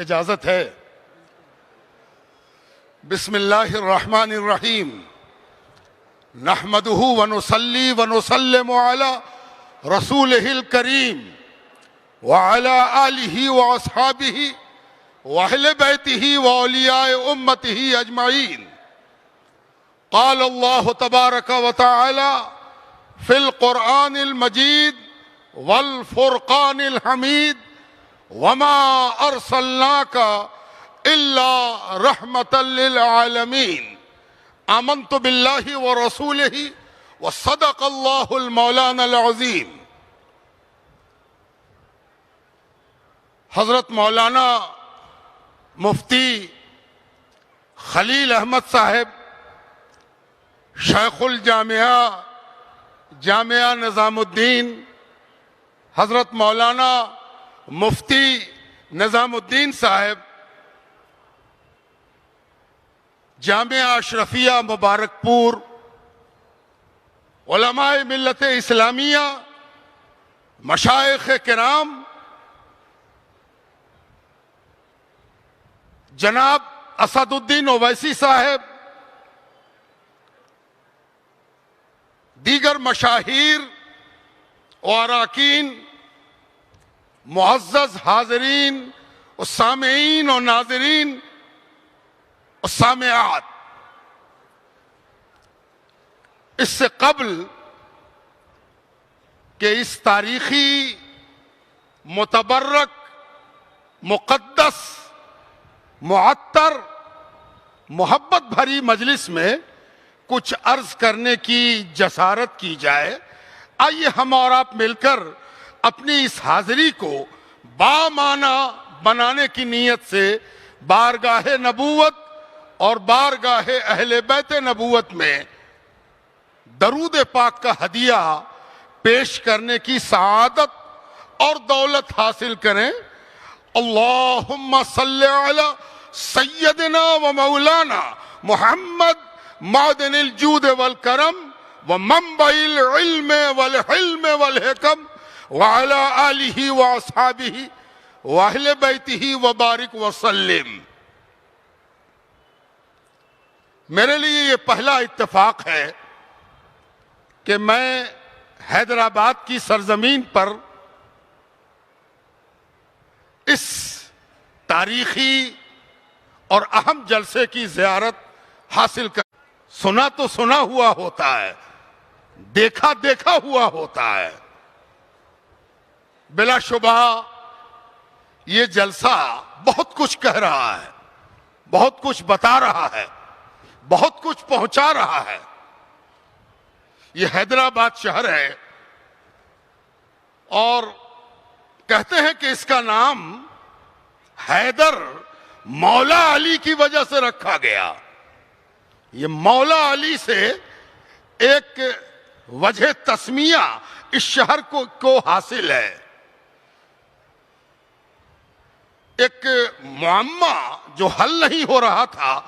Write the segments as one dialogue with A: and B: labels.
A: اجازت ہے۔ بسم اللہ الرحمن الرحیم، نحمدہ ونصلی ونسلم علی رسولہ الکریم وعلی آلہ واصحابہ واہل بیتہ واولیاء امتہ اجمعین۔ قال اللہ تبارک وتعالی فی القرآن المجید والفرقان الحمید وما ارسلناک الا رحمۃ للعالمین۔ آمنت باللہ ورسولہ وصدق اللہ المولانا العظیم۔ حضرت مولانا مفتی خلیل احمد صاحب شیخ الجامعہ جامعہ نظام الدین، حضرت مولانا مفتی نظام الدین صاحب جامعہ اشرفیہ مبارک پور، علماء ملت اسلامیہ، مشائخ کرام، جناب اسد الدین اویسی صاحب، دیگر مشاہیر و اراکین، معزز حاضرین و سامعین و ناظرین و سامعات، اس سے قبل کہ اس تاریخی متبرک مقدس معطر محبت بھری مجلس میں کچھ عرض کرنے کی جسارت کی جائے، آئیے ہم اور آپ مل کر اپنی اس حاضری کو بامعنی بنانے کی نیت سے بارگاہ نبوت اور بارگاہ اہل بیت نبوت میں درود پاک کا ہدیہ پیش کرنے کی سعادت اور دولت حاصل کریں۔ اللہم صلی علی سیدنا و مولانا محمد معدن الجود والکرم ومنبع العلم والحلم والحکم وعلی آلہ واصحابہ واہل بیتہ وبارک وسلم۔ میرے لیے یہ پہلا اتفاق ہے کہ میں حیدرآباد کی سرزمین پر اس تاریخی اور اہم جلسے کی زیارت حاصل کر، سنا تو سنا ہوا ہوتا ہے، دیکھا دیکھا ہوا ہوتا ہے، بلا شبہ یہ جلسہ بہت کچھ کہہ رہا ہے، بہت کچھ بتا رہا ہے، بہت کچھ پہنچا رہا ہے۔ یہ حیدرآباد شہر ہے اور کہتے ہیں کہ اس کا نام حیدر مولا علی کی وجہ سے رکھا گیا۔ یہ مولا علی سے ایک وجہ تسمیہ اس شہر کو حاصل ہے۔ ایک معمہ جو حل نہیں ہو رہا تھا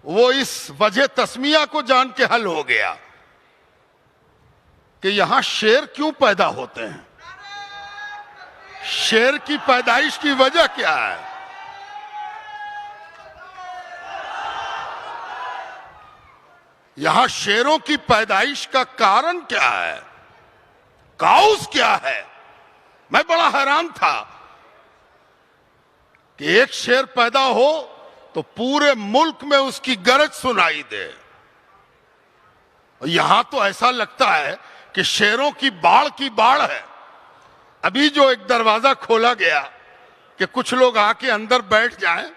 A: وہ اس وجہ تسمیہ کو جان کے حل ہو گیا کہ یہاں شیر کیوں پیدا ہوتے ہیں، شیر کی پیدائش کی وجہ کیا ہے۔ یہاں شیروں کی پیدائش کا کارن کیا ہے، کاؤز کیا ہے۔ میں بڑا حیران تھا کہ ایک شیر پیدا ہو تو پورے ملک میں اس کی گرج سنائی دے، یہاں تو ایسا لگتا ہے کہ شیروں کی باڑ ہے۔ ابھی جو ایک دروازہ کھولا گیا کہ کچھ لوگ آ کے اندر بیٹھ جائیں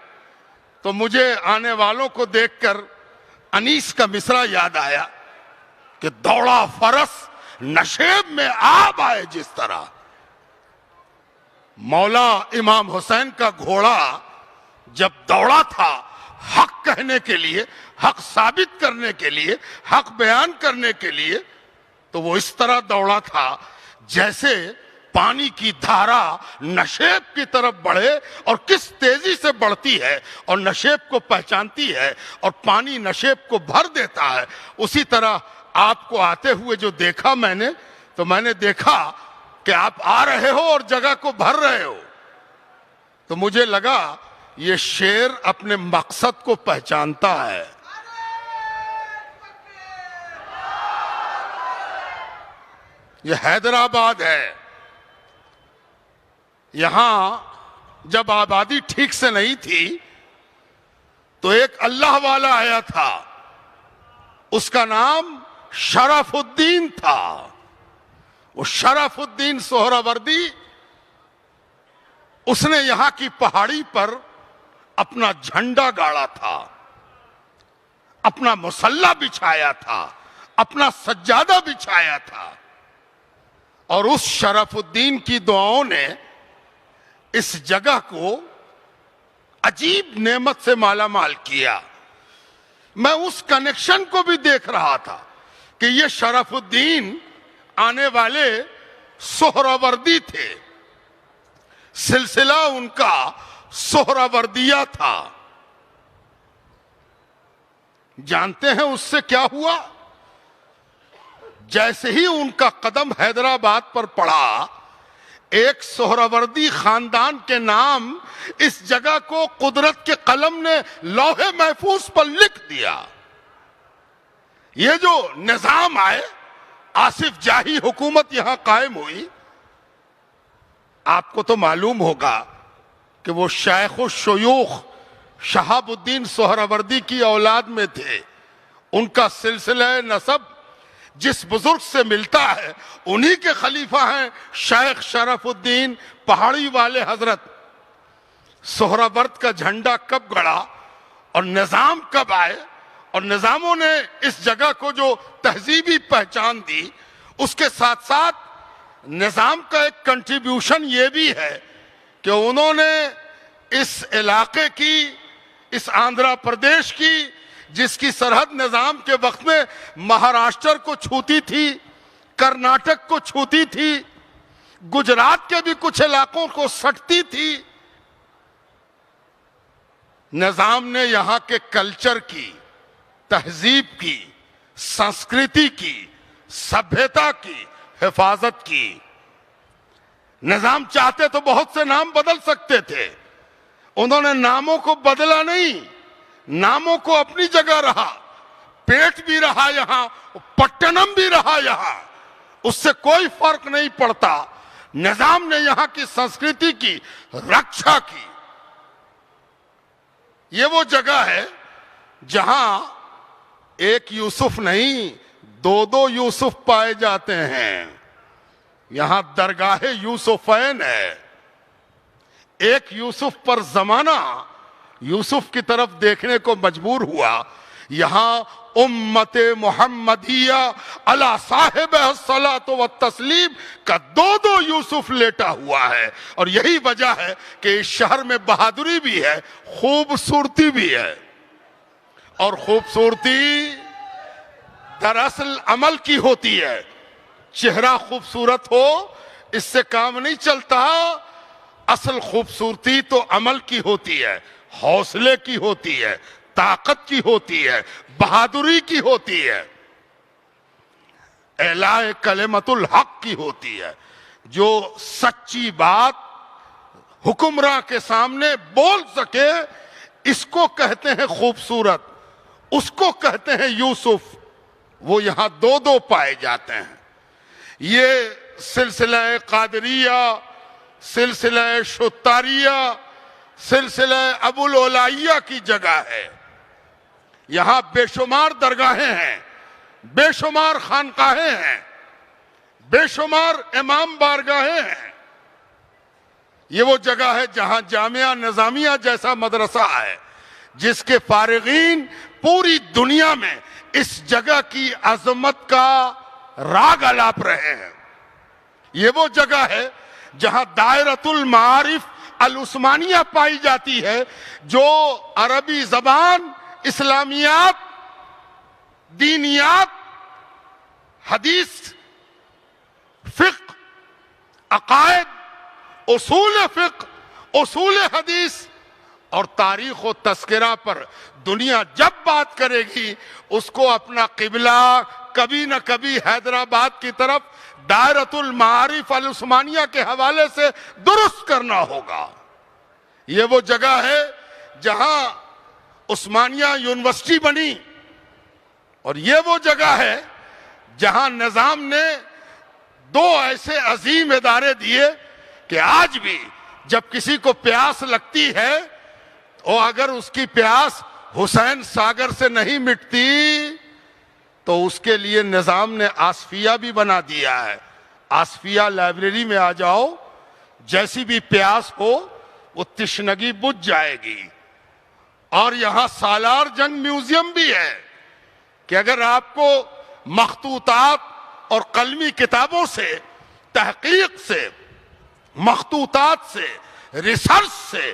A: تو مجھے آنے والوں کو دیکھ کر انیس کا مصرع یاد آیا کہ دوڑا فرس نشیب میں آب آئے جس طرح۔ مولا امام حسین کا گھوڑا جب دوڑا تھا حق کہنے کے لیے، حق ثابت کرنے کے لیے، حق بیان کرنے کے لیے، تو وہ اس طرح دوڑا تھا جیسے پانی کی دھارا نشیب کی طرف بڑھے اور کس تیزی سے بڑھتی ہے اور نشیب کو پہچانتی ہے اور پانی نشیب کو بھر دیتا ہے، اسی طرح آپ کو آتے ہوئے جو دیکھا میں نے، تو میں نے دیکھا کہ آپ آ رہے ہو اور جگہ کو بھر رہے ہو، تو مجھے لگا یہ شیر اپنے مقصد کو پہچانتا ہے. یہ حیدرآباد ہے. یہاں جب آبادی ٹھیک سے نہیں تھی تو ایک اللہ والا آیا تھا, اس کا نام شرف الدین تھا. وہ شرف الدین سہروردی, اس نے یہاں کی پہاڑی پر اپنا جھنڈا گاڑا تھا, اپنا مسلح بچھایا تھا, اپنا سجادہ بچھایا تھا, اور اس شرف الدین کی دعاؤں نے اس جگہ کو عجیب نعمت سے مالا مال کیا. میں اس کنیکشن کو بھی دیکھ رہا تھا کہ یہ شرف الدین آنے والے سہروردی تھے, سلسلہ ان کا سہروردیہ تھا. جانتے ہیں اس سے کیا ہوا؟ جیسے ہی ان کا قدم حیدرآباد پر پڑا, ایک سہروردی خاندان کے نام اس جگہ کو قدرت کے قلم نے لوح محفوظ پر لکھ دیا. یہ جو نظام آئے, آصف جاہی حکومت یہاں قائم ہوئی. آپ کو تو معلوم ہوگا کہ وہ شیخ الشیوخ شہاب الدین سہروردی کی اولاد میں تھے. ان کا سلسلہ نسب جس بزرگ سے ملتا ہے انہی کے خلیفہ ہیں شیخ شرف الدین پہاڑی والے حضرت. سہرورد کا جھنڈا کب گڑا اور نظام کب آئے, اور نظاموں نے اس جگہ کو جو تہذیبی پہچان دی, اس کے ساتھ ساتھ نظام کا ایک کنٹریبیوشن یہ بھی ہے کہ انہوں نے اس علاقے کی, اس آندھرا پردیش کی, جس کی سرحد نظام کے وقت میں مہاراشٹر کو چھوتی تھی, کرناٹک کو چھوتی تھی, گجرات کے بھی کچھ علاقوں کو سٹتی تھی, نظام نے یہاں کے کلچر کی, تہذیب کی, سنسکرتی کی, سبھیتا کی حفاظت کی. نظام چاہتے تو بہت سے نام بدل سکتے تھے, انہوں نے ناموں کو بدلا نہیں, ناموں کو اپنی جگہ رہا. پیٹ بھی رہا یہاں, پٹنم بھی رہا یہاں, اس سے کوئی فرق نہیں پڑتا. نظام نے یہاں کی سنسکرتی کی رکشا کی. یہ وہ جگہ ہے جہاں ایک یوسف نہیں, دو یوسف پائے جاتے ہیں. یہاں درگاہ یوسفین ہے. ایک یوسف پر زمانہ یوسف کی طرف دیکھنے کو مجبور ہوا. یہاں امت محمدیہ علی صاحب الصلاۃ والتسلیم کا دو یوسف لیٹا ہوا ہے. اور یہی وجہ ہے کہ اس شہر میں بہادری بھی ہے, خوبصورتی بھی ہے. اور خوبصورتی دراصل عمل کی ہوتی ہے. چہرہ خوبصورت ہو اس سے کام نہیں چلتا. اصل خوبصورتی تو عمل کی ہوتی ہے, حوصلے کی ہوتی ہے, طاقت کی ہوتی ہے, بہادری کی ہوتی ہے, اعلاء کلمت الحق کی ہوتی ہے. جو سچی بات حکمراں کے سامنے بول سکے, اس کو کہتے ہیں خوبصورت, اس کو کہتے ہیں یوسف. وہ یہاں دو پائے جاتے ہیں. یہ سلسلہ قادریہ, سلسلہ شتاریہ, سلسلہ ابو العلیہ کی جگہ ہے. یہاں بے شمار درگاہیں ہیں, بے شمار خانقاہیں ہیں, بے شمار امام بارگاہیں ہیں. یہ وہ جگہ ہے جہاں جامعہ نظامیہ جیسا مدرسہ ہے, جس کے فارغین پوری دنیا میں اس جگہ کی عظمت کا راگ الاپ رہے ہیں. یہ وہ جگہ ہے جہاں دائرۃ المعارف العثمانیہ پائی جاتی ہے, جو عربی زبان, اسلامیات, دینیات, حدیث, فقہ, عقائد, اصول فقہ, اصول حدیث اور تاریخ و تذکرہ پر دنیا جب بات کرے گی, اس کو اپنا قبلہ کبھی نہ کبھی حیدرآباد کی طرف دائرۃ المعارف العثمانیہ کے حوالے سے درست کرنا ہوگا. یہ وہ جگہ ہے جہاں عثمانیہ یونیورسٹی بنی، اور یہ وہ جگہ ہے جہاں نظام نے دو ایسے عظیم ادارے دیے کہ آج بھی جب کسی کو پیاس لگتی ہے اور اگر اس کی پیاس حسین ساگر سے نہیں مٹتی تو اس کے لیے نظام نے آصفیہ بھی بنا دیا ہے۔ آصفیہ لائبریری میں آ جاؤ، جیسی بھی پیاس ہو وہ تشنگی بجھ جائے گی۔ اور یہاں سالار جنگ میوزیم بھی ہے کہ اگر آپ کو مخطوطات اور قلمی کتابوں سے، تحقیق سے، مخطوطات سے، ریسرچ سے،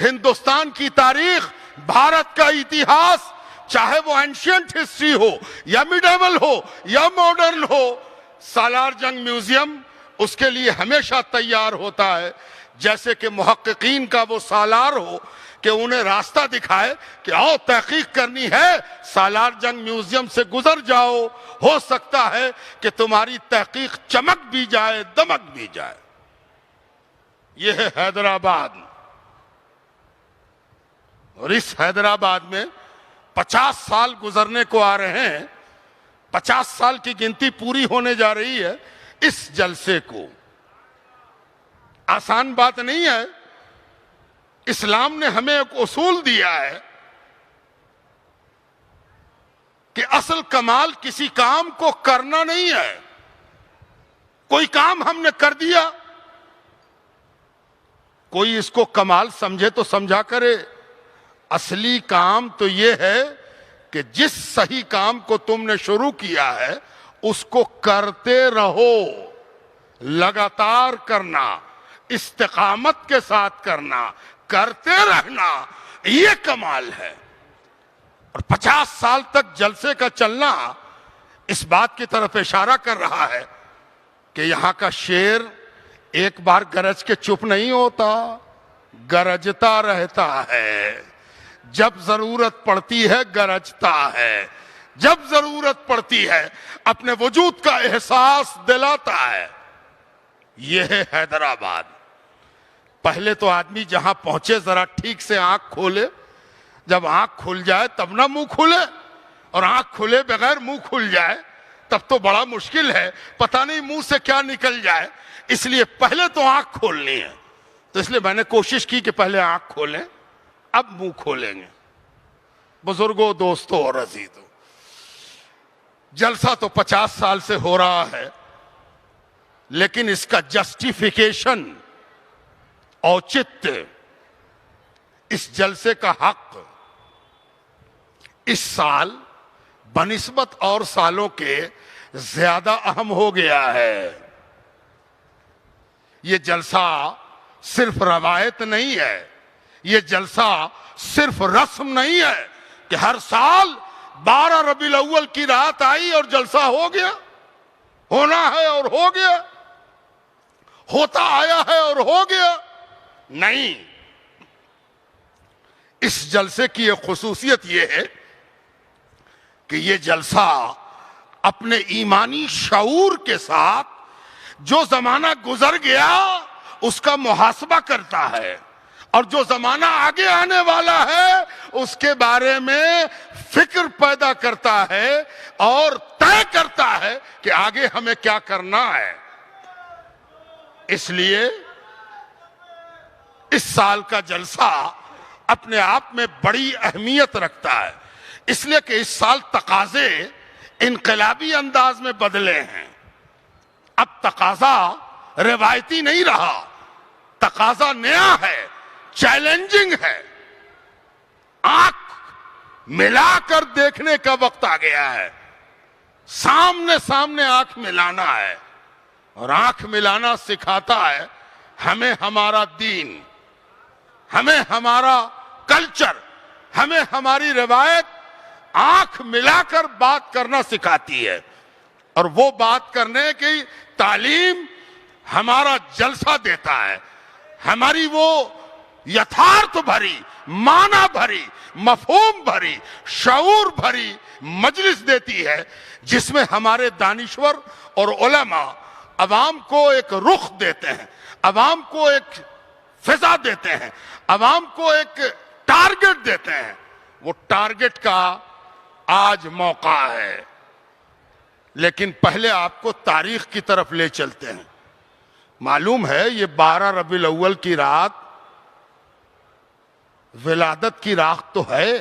A: ہندوستان کی تاریخ، بھارت کا اتہاس، چاہے وہ اینشینٹ ہسٹری ہو یا میڈیول ہو یا ماڈرن ہو، سالار جنگ میوزیم اس کے لیے ہمیشہ تیار ہوتا ہے، جیسے کہ محققین کا وہ سالار ہو کہ انہیں راستہ دکھائے کہ آؤ تحقیق کرنی ہے، سالار جنگ میوزیم سے گزر جاؤ، ہو سکتا ہے کہ تمہاری تحقیق چمک بھی جائے، دمک بھی جائے۔ یہ ہے حیدرآباد، اور اس حیدرآباد میں 50 سال گزرنے کو آ رہے ہیں، 50 سال کی گنتی پوری ہونے جا رہی ہے اس جلسے کو۔ آسان بات نہیں ہے۔ اسلام نے ہمیں ایک اصول دیا ہے کہ اصل کمال کسی کام کو کرنا نہیں ہے۔ کوئی کام ہم نے کر دیا، کوئی اس کو کمال سمجھے تو سمجھا کرے، اصلی کام تو یہ ہے کہ جس صحیح کام کو تم نے شروع کیا ہے اس کو کرتے رہو، لگاتار کرنا، استقامت کے ساتھ کرنا، کرتے رہنا، یہ کمال ہے۔ اور 50 سال تک جلسے کا چلنا اس بات کی طرف اشارہ کر رہا ہے کہ یہاں کا شیر ایک بار گرج کے چپ نہیں ہوتا، گرجتا رہتا ہے، جب ضرورت پڑتی ہے گرجتا ہے، جب ضرورت پڑتی ہے اپنے وجود کا احساس دلاتا ہے۔ یہ ہے حیدرآباد۔ پہلے تو آدمی جہاں پہنچے ذرا ٹھیک سے آنکھ کھولے، جب آنکھ کھل جائے تب نہ منہ کھلے، اور آنکھ کھلے بغیر منہ کھل جائے تب تو بڑا مشکل ہے، پتہ نہیں منہ سے کیا نکل جائے۔ اس لیے پہلے تو آنکھ کھولنی ہے، تو اس لیے میں نے کوشش کی کہ پہلے آنکھ کھولیں، اب منہ کھولیں گے۔ بزرگوں، دوستوں اور عزیزوں، جلسہ تو 50 سال سے ہو رہا ہے، لیکن اس کا جسٹیفیکیشن، اوچت، اس جلسے کا حق اس سال بنسبت اور سالوں کے زیادہ اہم ہو گیا ہے۔ یہ جلسہ صرف روایت نہیں ہے، یہ جلسہ صرف رسم نہیں ہے کہ ہر سال 12 ربیع الاول کی رات آئی اور جلسہ ہو گیا، ہونا ہے اور ہو گیا، ہوتا آیا ہے اور ہو گیا۔ نہیں، اس جلسے کی ایک خصوصیت یہ ہے کہ یہ جلسہ اپنے ایمانی شعور کے ساتھ جو زمانہ گزر گیا اس کا محاسبہ کرتا ہے، اور جو زمانہ آگے آنے والا ہے اس کے بارے میں فکر پیدا کرتا ہے اور طے کرتا ہے کہ آگے ہمیں کیا کرنا ہے۔ اس لیے اس سال کا جلسہ اپنے آپ میں بڑی اہمیت رکھتا ہے، اس لیے کہ اس سال تقاضے انقلابی انداز میں بدلے ہیں۔ اب تقاضا روایتی نہیں رہا، تقاضا نیا ہے، چیلنجنگ ہے۔ آنکھ ملا کر دیکھنے کا وقت آ گیا ہے، سامنے سامنے آنکھ ملانا ہے، اور آنکھ ملانا سکھاتا ہے ہمیں ہمارا دین، ہمیں ہمارا کلچر، ہمیں ہماری روایت آنکھ ملا کر بات کرنا سکھاتی ہے، اور وہ بات کرنے کی تعلیم ہمارا جلسہ دیتا ہے، ہماری وہ یتھارتھ بھری، معنی بھری، مفہوم بھری، شعور بھری مجلس دیتی ہے، جس میں ہمارے دانشور اور علماء عوام کو ایک رخ دیتے ہیں، عوام کو ایک فضا دیتے ہیں، عوام کو ایک ٹارگٹ دیتے ہیں. وہ ٹارگٹ کا آج موقع ہے. لیکن پہلے آپ کو تاریخ کی طرف لے چلتے ہیں. معلوم ہے یہ 12 ربیع الاول کی رات ولادت کی رات تو ہے،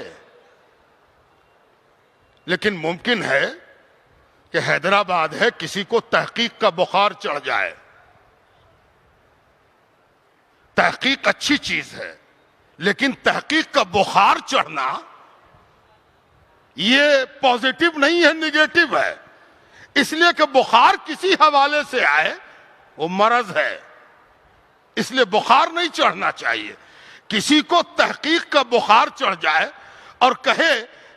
A: لیکن ممکن ہے کہ حیدرآباد ہے، کسی کو تحقیق کا بخار چڑھ جائے. تحقیق اچھی چیز ہے، لیکن تحقیق کا بخار چڑھنا یہ پازیٹو نہیں ہے، نیگیٹو ہے. اس لیے کہ بخار کسی حوالے سے آئے وہ مرض ہے، اس لیے بخار نہیں چڑھنا چاہیے. کسی کو تحقیق کا بخار چڑھ جائے اور کہے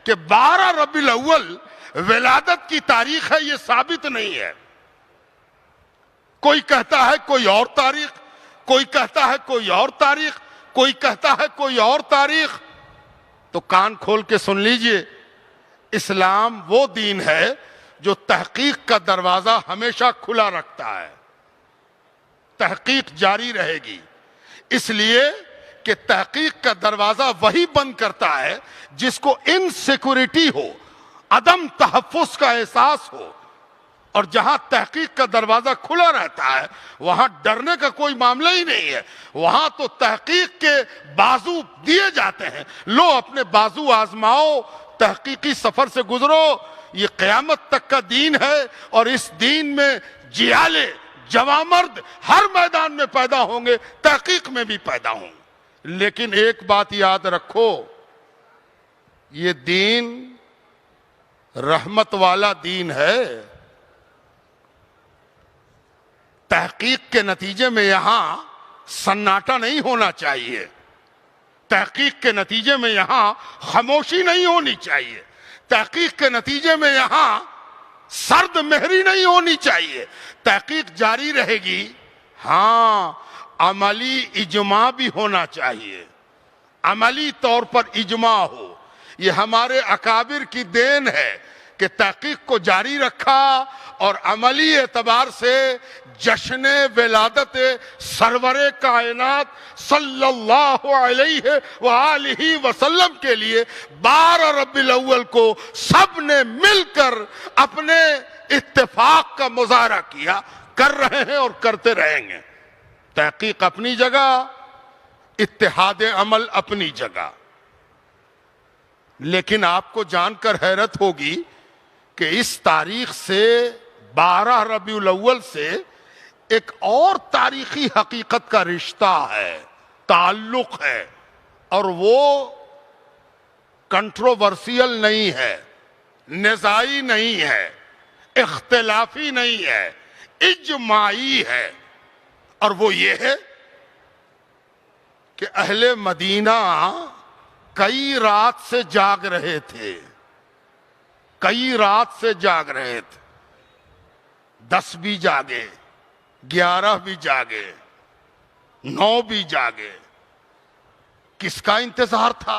A: کہ 12 ربیع الاول ولادت کی تاریخ ہے، یہ ثابت نہیں ہے. کوئی کہتا ہے کوئی اور تاریخ، کوئی کہتا ہے کوئی اور تاریخ، کوئی کہتا ہے کوئی اور تاریخ. تو کان کھول کے سن لیجئے، اسلام وہ دین ہے جو تحقیق کا دروازہ ہمیشہ کھلا رکھتا ہے. تحقیق جاری رہے گی، اس لیے کہ تحقیق کا دروازہ وہی بند کرتا ہے جس کو انسیکورٹی ہو، عدم تحفظ کا احساس ہو. اور جہاں تحقیق کا دروازہ کھلا رہتا ہے وہاں ڈرنے کا کوئی معاملہ ہی نہیں ہے. وہاں تو تحقیق کے بازو دیے جاتے ہیں، لو اپنے بازو آزماؤ، تحقیقی سفر سے گزرو. یہ قیامت تک کا دین ہے، اور اس دین میں جیالے جوامرد ہر میدان میں پیدا ہوں گے، تحقیق میں بھی پیدا ہوں گے. لیکن ایک بات یاد رکھو، یہ دین رحمت والا دین ہے. تحقیق کے نتیجے میں یہاں سناٹا نہیں ہونا چاہیے، تحقیق کے نتیجے میں یہاں خاموشی نہیں ہونی چاہیے، تحقیق کے نتیجے میں یہاں سرد مہری نہیں ہونی چاہیے. تحقیق جاری رہے گی، ہاں عملی اجماع بھی ہونا چاہیے، عملی طور پر اجماع ہو. یہ ہمارے اکابر کی دین ہے کہ تحقیق کو جاری رکھا اور عملی اعتبار سے جشن ولادت سرور کائنات صلی اللہ علیہ وآلہ وسلم کے لیے 12 ربیع الاول کو سب نے مل کر اپنے اتفاق کا مظاہرہ کیا، کر رہے ہیں اور کرتے رہیں گے. تحقیق اپنی جگہ، اتحاد عمل اپنی جگہ. لیکن آپ کو جان کر حیرت ہوگی کہ اس تاریخ سے 12 ربیع الاول سے ایک اور تاریخی حقیقت کا رشتہ ہے، تعلق ہے، اور وہ کنٹروورسیل نہیں ہے، نزاعی نہیں ہے، اختلافی نہیں ہے، اجماعی ہے. اور وہ یہ ہے کہ اہل مدینہ کئی رات سے جاگ رہے تھے، کئی رات سے جاگ رہے تھے. 10 بھی جاگے، 11 بھی جاگے، 9 بھی جاگے. کس کا انتظار تھا؟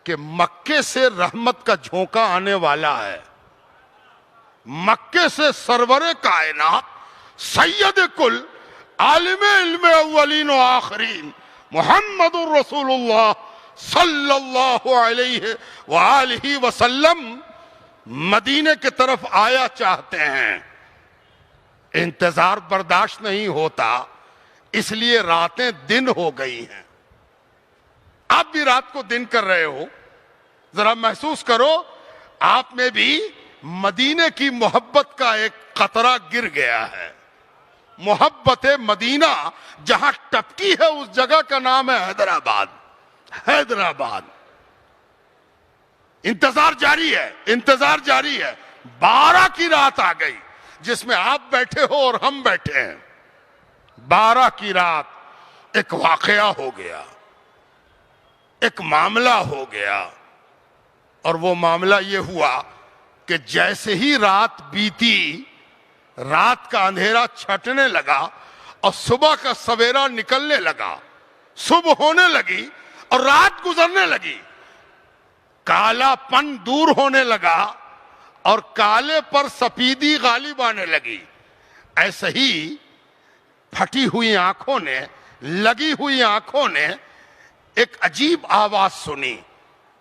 A: کہ مکے سے رحمت کا جھونکا آنے والا ہے. مکے سے سرور کائنات سید کل عالم علم اولین و آخرین محمد الرسول اللہ صلی اللہ علیہ وآلہ وسلم مدینے کی طرف آیا چاہتے ہیں. انتظار برداشت نہیں ہوتا، اس لیے راتیں دن ہو گئی ہیں. آپ بھی رات کو دن کر رہے ہو، ذرا محسوس کرو آپ میں بھی مدینے کی محبت کا ایک قطرہ گر گیا ہے. محبت مدینہ جہاں ٹپکی ہے اس جگہ کا نام ہے حیدرآباد. حیدرآباد. انتظار جاری ہے، انتظار جاری ہے. 12 کی رات آ گئی جس میں آپ بیٹھے ہو اور ہم بیٹھے ہیں. 12 کی رات ایک واقعہ ہو گیا، ایک معاملہ ہو گیا. اور وہ معاملہ یہ ہوا کہ جیسے ہی رات بیتی، رات کا اندھیرا چھٹنے لگا اور صبح کا سویرا نکلنے لگا، صبح ہونے لگی اور رات گزرنے لگی. کالا پن دور ہونے لگا اور کالے پر سفیدی غالب آنے لگی. ایسے ہی پھٹی ہوئی آنکھوں نے، لگی ہوئی آنکھوں نے ایک عجیب آواز سنی،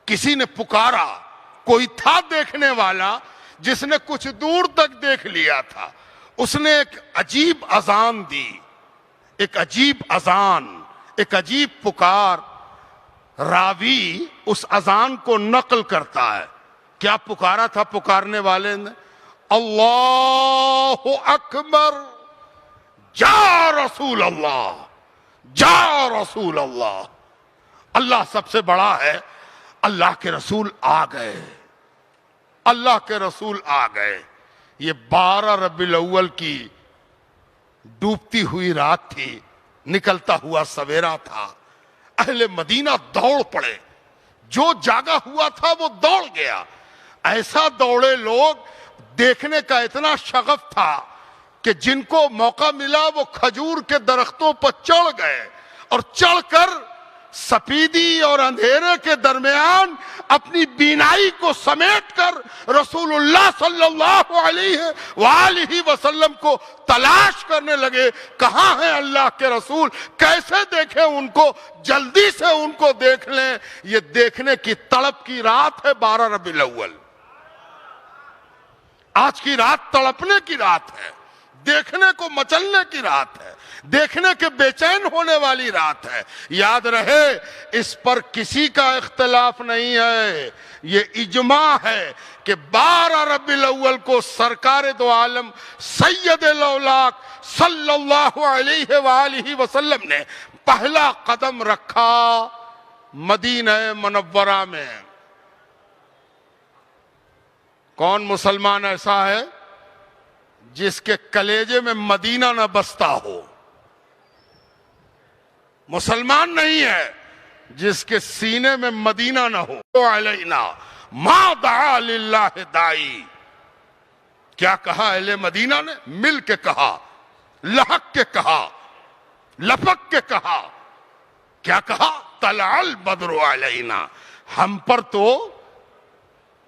A: کسی نے پکارا، کوئی تھا دیکھنے والا جس نے کچھ دور تک دیکھ لیا تھا، اس نے ایک عجیب اذان دی، ایک عجیب اذان، ایک عجیب پکار۔ راوی اس اذان کو نقل کرتا ہے، کیا پکارا تھا پکارنے والے نے؟ اللہ اکبر، جا رسول اللہ، جا رسول اللہ، اللہ سب سے بڑا ہے، اللہ کے رسول آ گئے، اللہ کے رسول آ گئے۔ یہ 12 ربیع الاول کی ڈوبتی ہوئی رات تھی، نکلتا ہوا سویرا تھا، اہل مدینہ دوڑ پڑے، جو جاگا ہوا تھا وہ دوڑ گیا، ایسا دوڑے لوگ، دیکھنے کا اتنا شغف تھا کہ جن کو موقع ملا وہ کھجور کے درختوں پر چڑھ گئے، اور چڑھ کر سپیدی اور اندھیرے کے درمیان اپنی بینائی کو سمیٹ کر رسول اللہ صلی اللہ علیہ وآلہ وسلم کو تلاش کرنے لگے، کہاں ہیں اللہ کے رسول، کیسے دیکھیں ان کو، جلدی سے ان کو دیکھ لیں۔ یہ دیکھنے کی تڑپ کی رات ہے 12 ربیع الاول۔ آج کی رات تڑپنے کی رات ہے، دیکھنے کو مچلنے کی رات ہے، دیکھنے کے بے چین ہونے والی رات ہے۔ یاد رہے اس پر کسی کا اختلاف نہیں ہے، یہ اجماع ہے کہ 12 ربیع الاول کو سرکار دو عالم سید الاولاق صلی اللہ علیہ وآلہ وسلم نے پہلا قدم رکھا مدینہ منورہ میں۔ کون مسلمان ایسا ہے جس کے کلیجے میں مدینہ نہ بستا ہو؟ مسلمان نہیں ہے جس کے سینے میں مدینہ نہ ہو۔ علینا ما دعا للہ دائی، کیا کہا اہل مدینہ نے؟ مل کے کہا، لحق کے کہا، لپک کے کہا، کیا کہا؟ طلع البدر علینا، ہم پر تو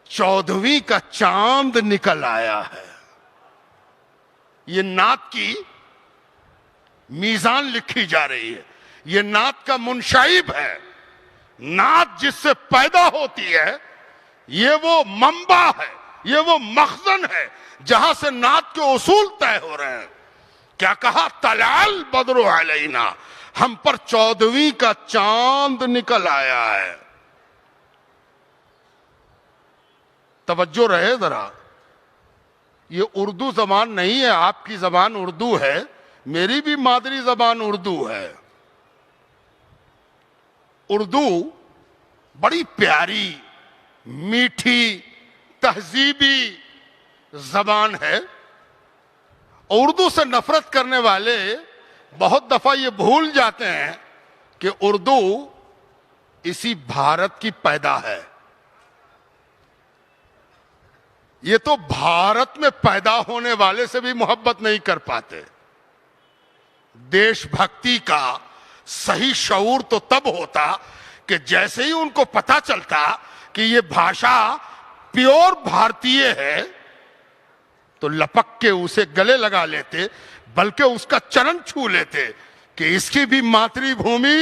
A: 14ویں کا چاند نکل آیا ہے۔ یہ نعت کی میزان لکھی جا رہی ہے، یہ نعت کا منشائب ہے، نعت جس سے پیدا ہوتی ہے، یہ وہ منبع ہے، یہ وہ مخزن ہے جہاں سے نعت کے اصول طے ہو رہے ہیں۔ کیا کہا؟ طلع البدر علینا، ہم پر 14ویں کا چاند نکل آیا ہے۔ توجہ رہے ذرا، یہ اردو زبان نہیں ہے، آپ کی زبان اردو ہے، میری بھی مادری زبان اردو ہے۔ اردو بڑی پیاری، میٹھی، تہذیبی زبان ہے۔ اردو سے نفرت کرنے والے بہت دفعہ یہ بھول جاتے ہیں کہ اردو اسی بھارت کی پیدا ہے۔ یہ تو بھارت میں پیدا ہونے والے سے بھی محبت نہیں کر پاتے۔ دیش بھکتی کا صحیح شعور تو تب ہوتا کہ جیسے ہی ان کو پتا چلتا کہ یہ بھاشا پیور بھارتیہ ہے تو لپک کے اسے گلے لگا لیتے، بلکہ اس کا چرن چھو لیتے کہ اس کی بھی ماتری بھومی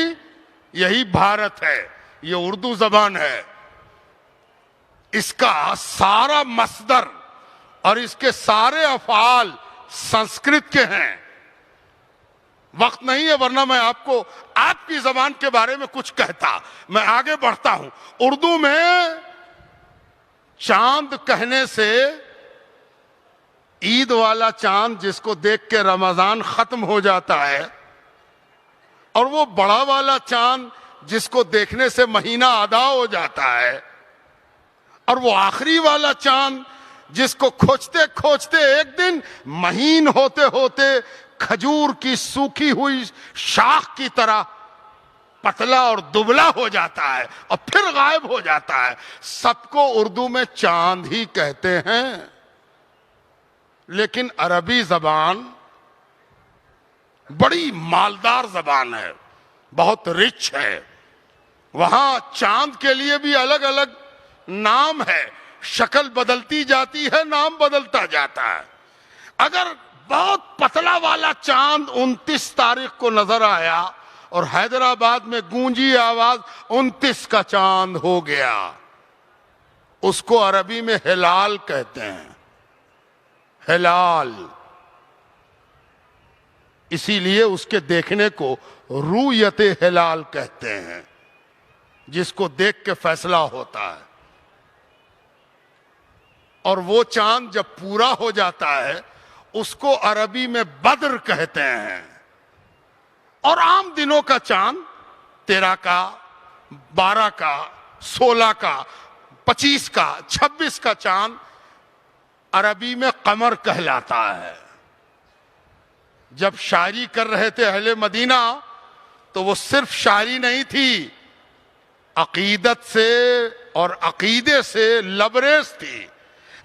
A: یہی بھارت ہے، یہ اردو زبان ہے۔ اس کا سارا مصدر اور اس کے سارے افعال سنسکرت کے ہیں۔ وقت نہیں ہے ورنہ میں آپ کو آپ کی زبان کے بارے میں کچھ کہتا، میں آگے بڑھتا ہوں۔ اردو میں چاند کہنے سے عید والا چاند جس کو دیکھ کے رمضان ختم ہو جاتا ہے، اور وہ بڑا والا چاند جس کو دیکھنے سے مہینہ ادا ہو جاتا ہے، اور وہ آخری والا چاند جس کو کھوجتے کھوجتے ایک دن مہین ہوتے ہوتے کھجور کی سوکھی ہوئی شاخ کی طرح پتلا اور دبلا ہو جاتا ہے اور پھر غائب ہو جاتا ہے، سب کو اردو میں چاند ہی کہتے ہیں۔ لیکن عربی زبان بڑی مالدار زبان ہے، بہت رچ ہے، وہاں چاند کے لیے بھی الگ الگ نام ہے، شکل بدلتی جاتی ہے، نام بدلتا جاتا ہے۔ اگر بہت پتلا والا چاند 29 تاریخ کو نظر آیا اور حیدرآباد میں گونجی آواز 29 کا چاند ہو گیا. اس کو عربی میں ہلال کہتے ہیں. ہلال. اسی لیے اس کے دیکھنے کو رؤیت ہلال کہتے ہیں, جس کو دیکھ کے فیصلہ ہوتا ہے. اور وہ چاند جب پورا ہو جاتا ہے اس کو عربی میں بدر کہتے ہیں. اور عام دنوں کا چاند 13 کا, 12 کا, 16 کا, 25 کا, 26 کا چاند عربی میں قمر کہلاتا ہے. جب شاعری کر رہے تھے اہل مدینہ تو وہ صرف شاعری نہیں تھی, عقیدت سے اور عقیدے سے لبریز تھی.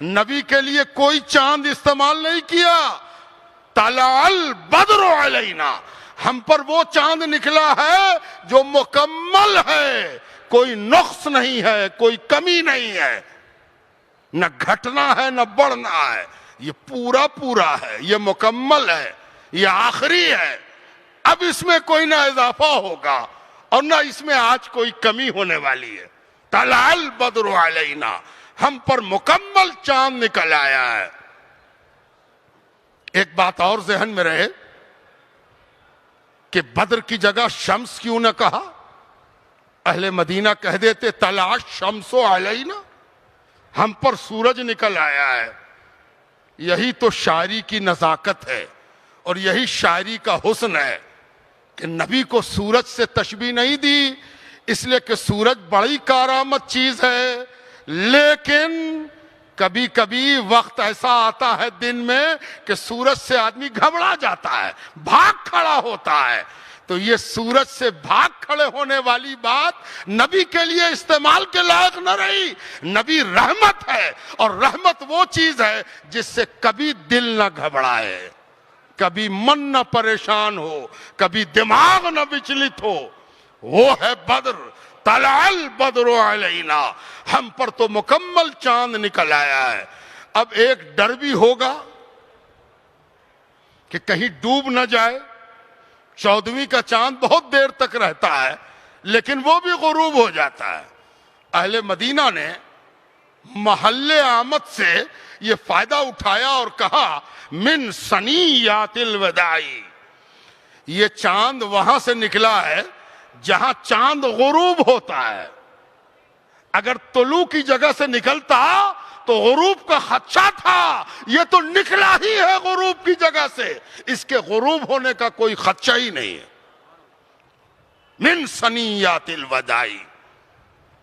A: نبی کے لیے کوئی چاند استعمال نہیں کیا. طلع البدر علینا, ہم پر وہ چاند نکلا ہے جو مکمل ہے, کوئی نقص نہیں ہے, کوئی کمی نہیں ہے, نہ گھٹنا ہے نہ بڑھنا ہے. یہ پورا پورا ہے, یہ مکمل ہے, یہ آخری ہے. اب اس میں کوئی نہ اضافہ ہوگا اور نہ اس میں آج کوئی کمی ہونے والی ہے. طلع البدر علینا, ہم پر مکمل چاند نکل آیا ہے. ایک بات اور ذہن میں رہے کہ بدر کی جگہ شمس کیوں نہ کہا؟ اہل مدینہ کہہ دیتے طلع الشمس علینا, ہم پر سورج نکل آیا ہے. یہی تو شاعری کی نزاکت ہے اور یہی شاعری کا حسن ہے کہ نبی کو سورج سے تشبیہ نہیں دی اس لیے کہ سورج بڑی کارآمد چیز ہے, لیکن کبھی کبھی وقت ایسا آتا ہے دن میں کہ سورج سے آدمی گھبرا جاتا ہے, بھاگ کھڑا ہوتا ہے. تو یہ سورج سے بھاگ کھڑے ہونے والی بات نبی کے لیے استعمال کے لائق نہ رہی. نبی رحمت ہے, اور رحمت وہ چیز ہے جس سے کبھی دل نہ گھبرائے, کبھی من نہ پریشان ہو, کبھی دماغ نہ وچلت ہو. وہ ہے بدر. طلع البدر علینا, ہم پر تو مکمل چاند نکل آیا ہے. اب ایک ڈر بھی ہوگا کہ کہیں ڈوب نہ جائے. 14ویں کا چاند بہت دیر تک رہتا ہے لیکن وہ بھی غروب ہو جاتا ہے. اہل مدینہ نے محل آمد سے یہ فائدہ اٹھایا اور کہا من ثنیات الوداع, یہ چاند وہاں سے نکلا ہے جہاں چاند غروب ہوتا ہے. اگر طلوع کی جگہ سے نکلتا تو غروب کا خدشہ تھا, یہ تو نکلا ہی ہے غروب کی جگہ سے, اس کے غروب ہونے کا کوئی خدشہ ہی نہیں ہے. من ثنیات الوداع.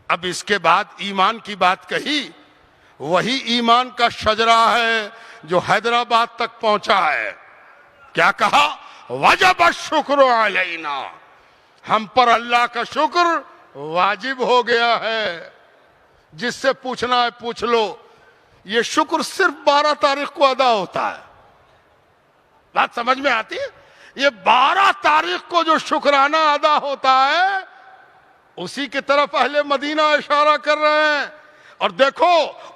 A: اب اس کے بعد ایمان کی بات کہی, وہی ایمان کا شجرہ ہے جو حیدرآباد تک پہنچا ہے. کیا کہا؟ وجب الشکر علینا, ہم پر اللہ کا شکر واجب ہو گیا ہے. جس سے پوچھنا ہے پوچھ لو, یہ شکر صرف 12 تاریخ کو ادا ہوتا ہے. بات سمجھ میں آتی ہے؟ یہ 12 تاریخ کو جو شکرانہ ادا ہوتا ہے اسی کی طرف اہل مدینہ اشارہ کر رہے ہیں. اور دیکھو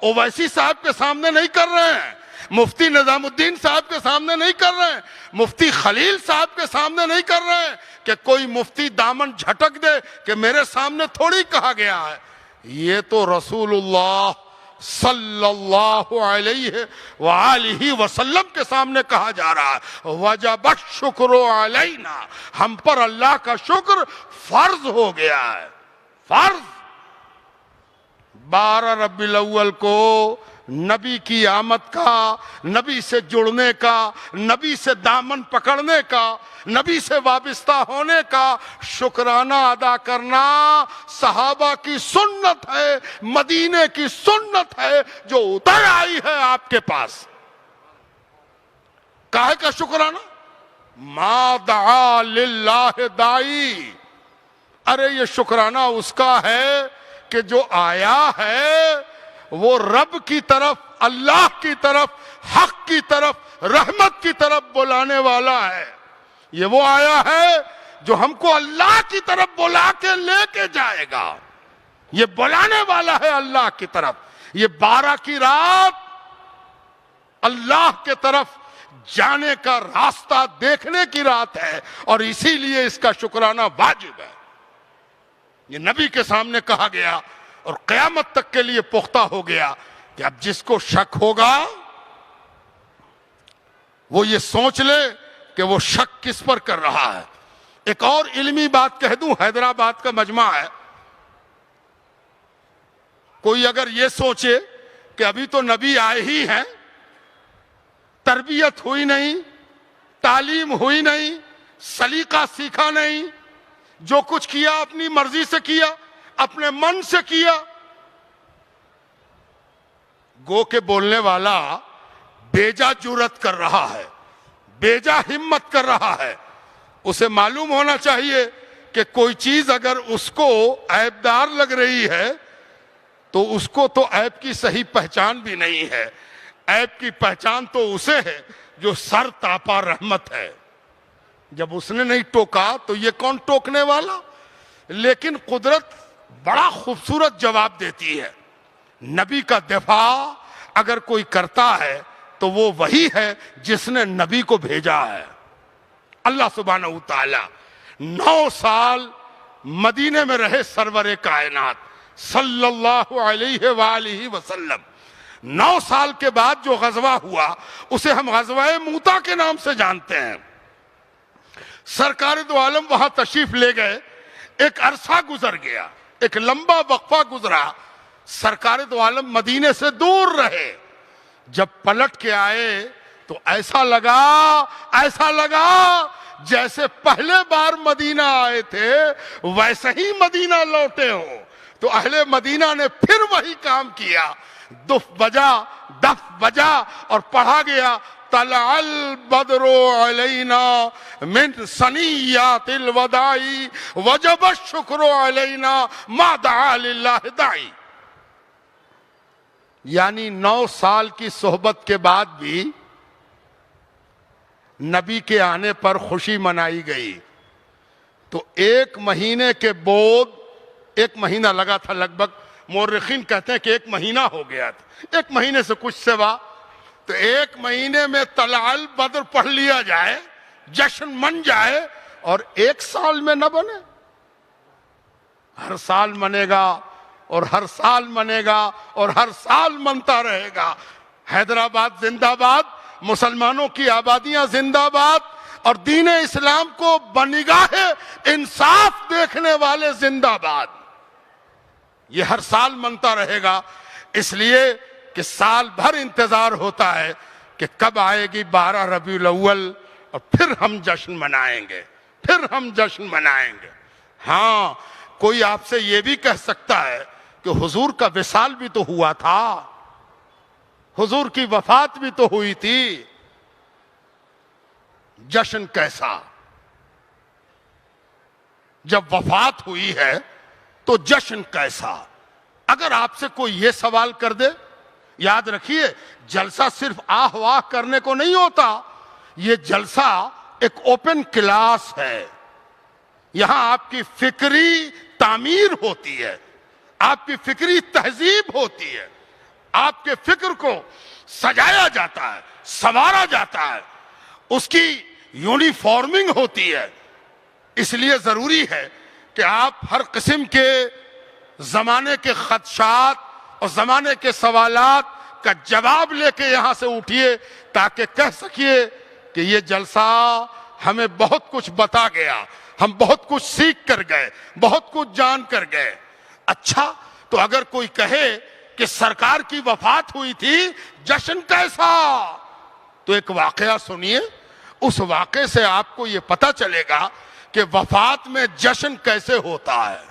A: اویسی صاحب کے سامنے نہیں کر رہے ہیں, مفتی نظام الدین صاحب کے سامنے نہیں کر رہے ہیں, مفتی خلیل صاحب کے سامنے نہیں کر رہے ہیں کہ کوئی مفتی دامن جھٹک دے کہ میرے سامنے تھوڑی کہا گیا ہے. یہ تو رسول اللہ صلی اللہ علیہ وآلہ وسلم کے سامنے کہا جا رہا ہے. وجب الشکر علینا, ہم پر اللہ کا شکر فرض ہو گیا ہے. فرض. 12 ربیع الاول کو نبی کی آمد کا, نبی سے جڑنے کا, نبی سے دامن پکڑنے کا, نبی سے وابستہ ہونے کا شکرانہ ادا کرنا صحابہ کی سنت ہے, مدینے کی سنت ہے جو اتر آئی ہے آپ کے پاس. کاہے کا شکرانہ؟ ما دعا للہ دائی. ارے یہ شکرانہ اس کا ہے کہ جو آیا ہے وہ رب کی طرف, اللہ کی طرف, حق کی طرف, رحمت کی طرف بلانے والا ہے. یہ وہ آیا ہے جو ہم کو اللہ کی طرف بلا کے لے کے جائے گا. یہ بلانے والا ہے اللہ کی طرف. یہ 12 کی رات اللہ کے طرف جانے کا راستہ دیکھنے کی رات ہے، اور اسی لیے اس کا شکرانہ واجب ہے۔ یہ نبی کے سامنے کہا گیا اور قیامت تک کے لیے پختہ ہو گیا کہ اب جس کو شک ہوگا وہ یہ سوچ لے کہ وہ شک کس پر کر رہا ہے۔ ایک اور علمی بات کہہ دوں، حیدرآباد کا مجمع ہے، کوئی اگر یہ سوچے کہ ابھی تو نبی آئے ہی ہیں، تربیت ہوئی نہیں، تعلیم ہوئی نہیں، سلیقہ سیکھا نہیں، جو کچھ کیا اپنی مرضی سے کیا، اپنے من سے کیا، گو کے بولنے والا بیجا جرات کر رہا ہے، بیجا ہمت کر رہا ہے۔ اسے معلوم ہونا چاہیے کہ کوئی چیز اگر اس کو عیب دار لگ رہی ہے تو اس کو تو عیب کی صحیح پہچان بھی نہیں ہے۔ عیب کی پہچان تو اسے ہے جو سر تاپا رحمت ہے۔ جب اس نے نہیں ٹوکا تو یہ کون ٹوکنے والا؟ لیکن قدرت بڑا خوبصورت جواب دیتی ہے۔ نبی کا دفاع اگر کوئی کرتا ہے تو وہ وہی ہے جس نے نبی کو بھیجا ہے۔ اللہ سبحانہ وتعالی 9 سال مدینے میں رہے سرور کائنات صلی اللہ علیہ وآلہ وسلم۔ 9 سال کے بعد جو غزوہ ہوا اسے ہم غزوہ موتا کے نام سے جانتے ہیں۔ سرکار دو عالم وہاں تشریف لے گئے، ایک عرصہ گزر گیا، ایک لمبا وقفہ گزرا، سرکار دو عالم مدینے سے دور رہے۔ جب پلٹ کے آئے تو ایسا لگا جیسے پہلے بار مدینہ آئے تھے ویسے ہی مدینہ لوٹے ہو۔ تو اہل مدینہ نے پھر وہی کام کیا، دف بجا اور پڑھا گیا طلع البدر علینا من ثنیات الوداع وجب الشکر علینا ما دعا للہ داعی۔ یعنی 9 سال کی صحبت کے بعد بھی نبی کے آنے پر خوشی منائی گئی۔ تو 1 مہینے کے بعد، 1 مہینہ لگا تھا لگ بھگ، مورخین کہتے ہیں کہ 1 مہینہ ہو گیا تھا، 1 مہینے سے کچھ سوا، تو 1 مہینے میں طلع البدر پڑھ لیا جائے، جشن من جائے، اور 1 سال میں نہ بنے۔ ہر سال منے گا اور ہر سال منے گا اور ہر سال منتا رہے گا۔ حیدرآباد زندہ باد، مسلمانوں کی آبادیاں زندہ باد، اور دین اسلام کو بنگاہ انصاف دیکھنے والے زندہ باد۔ یہ ہر سال منتا رہے گا، اس لیے کہ سال بھر انتظار ہوتا ہے کہ کب آئے گی 12 ربیع الاول اور پھر ہم جشن منائیں گے۔ ہاں، کوئی آپ سے یہ بھی کہہ سکتا ہے کہ حضور کا وصال بھی تو ہوا تھا، حضور کی وفات بھی تو ہوئی تھی، جشن کیسا؟ جب وفات ہوئی ہے تو جشن کیسا؟ اگر آپ سے کوئی یہ سوال کر دے، یاد رکھیے جلسہ صرف آہ واہ کرنے کو نہیں ہوتا، یہ جلسہ ایک اوپن کلاس ہے۔ یہاں آپ کی فکری تعمیر ہوتی ہے، آپ کی فکری تہذیب ہوتی ہے، آپ کے فکر کو سجایا جاتا ہے، سنوارا جاتا ہے، اس کی یونیفارمنگ ہوتی ہے۔ اس لیے ضروری ہے کہ آپ ہر قسم کے زمانے کے خدشات اور زمانے کے سوالات کا جواب لے کے یہاں سے اٹھیے، تاکہ کہہ سکیے کہ یہ جلسہ ہمیں بہت کچھ بتا گیا، ہم بہت کچھ سیکھ کر گئے، بہت کچھ جان کر گئے۔ اچھا، تو اگر کوئی کہے کہ سرکار کی وفات ہوئی تھی، جشن کیسا؟ تو ایک واقعہ سنیے، اس واقعے سے آپ کو یہ پتا چلے گا کہ وفات میں جشن کیسے ہوتا ہے۔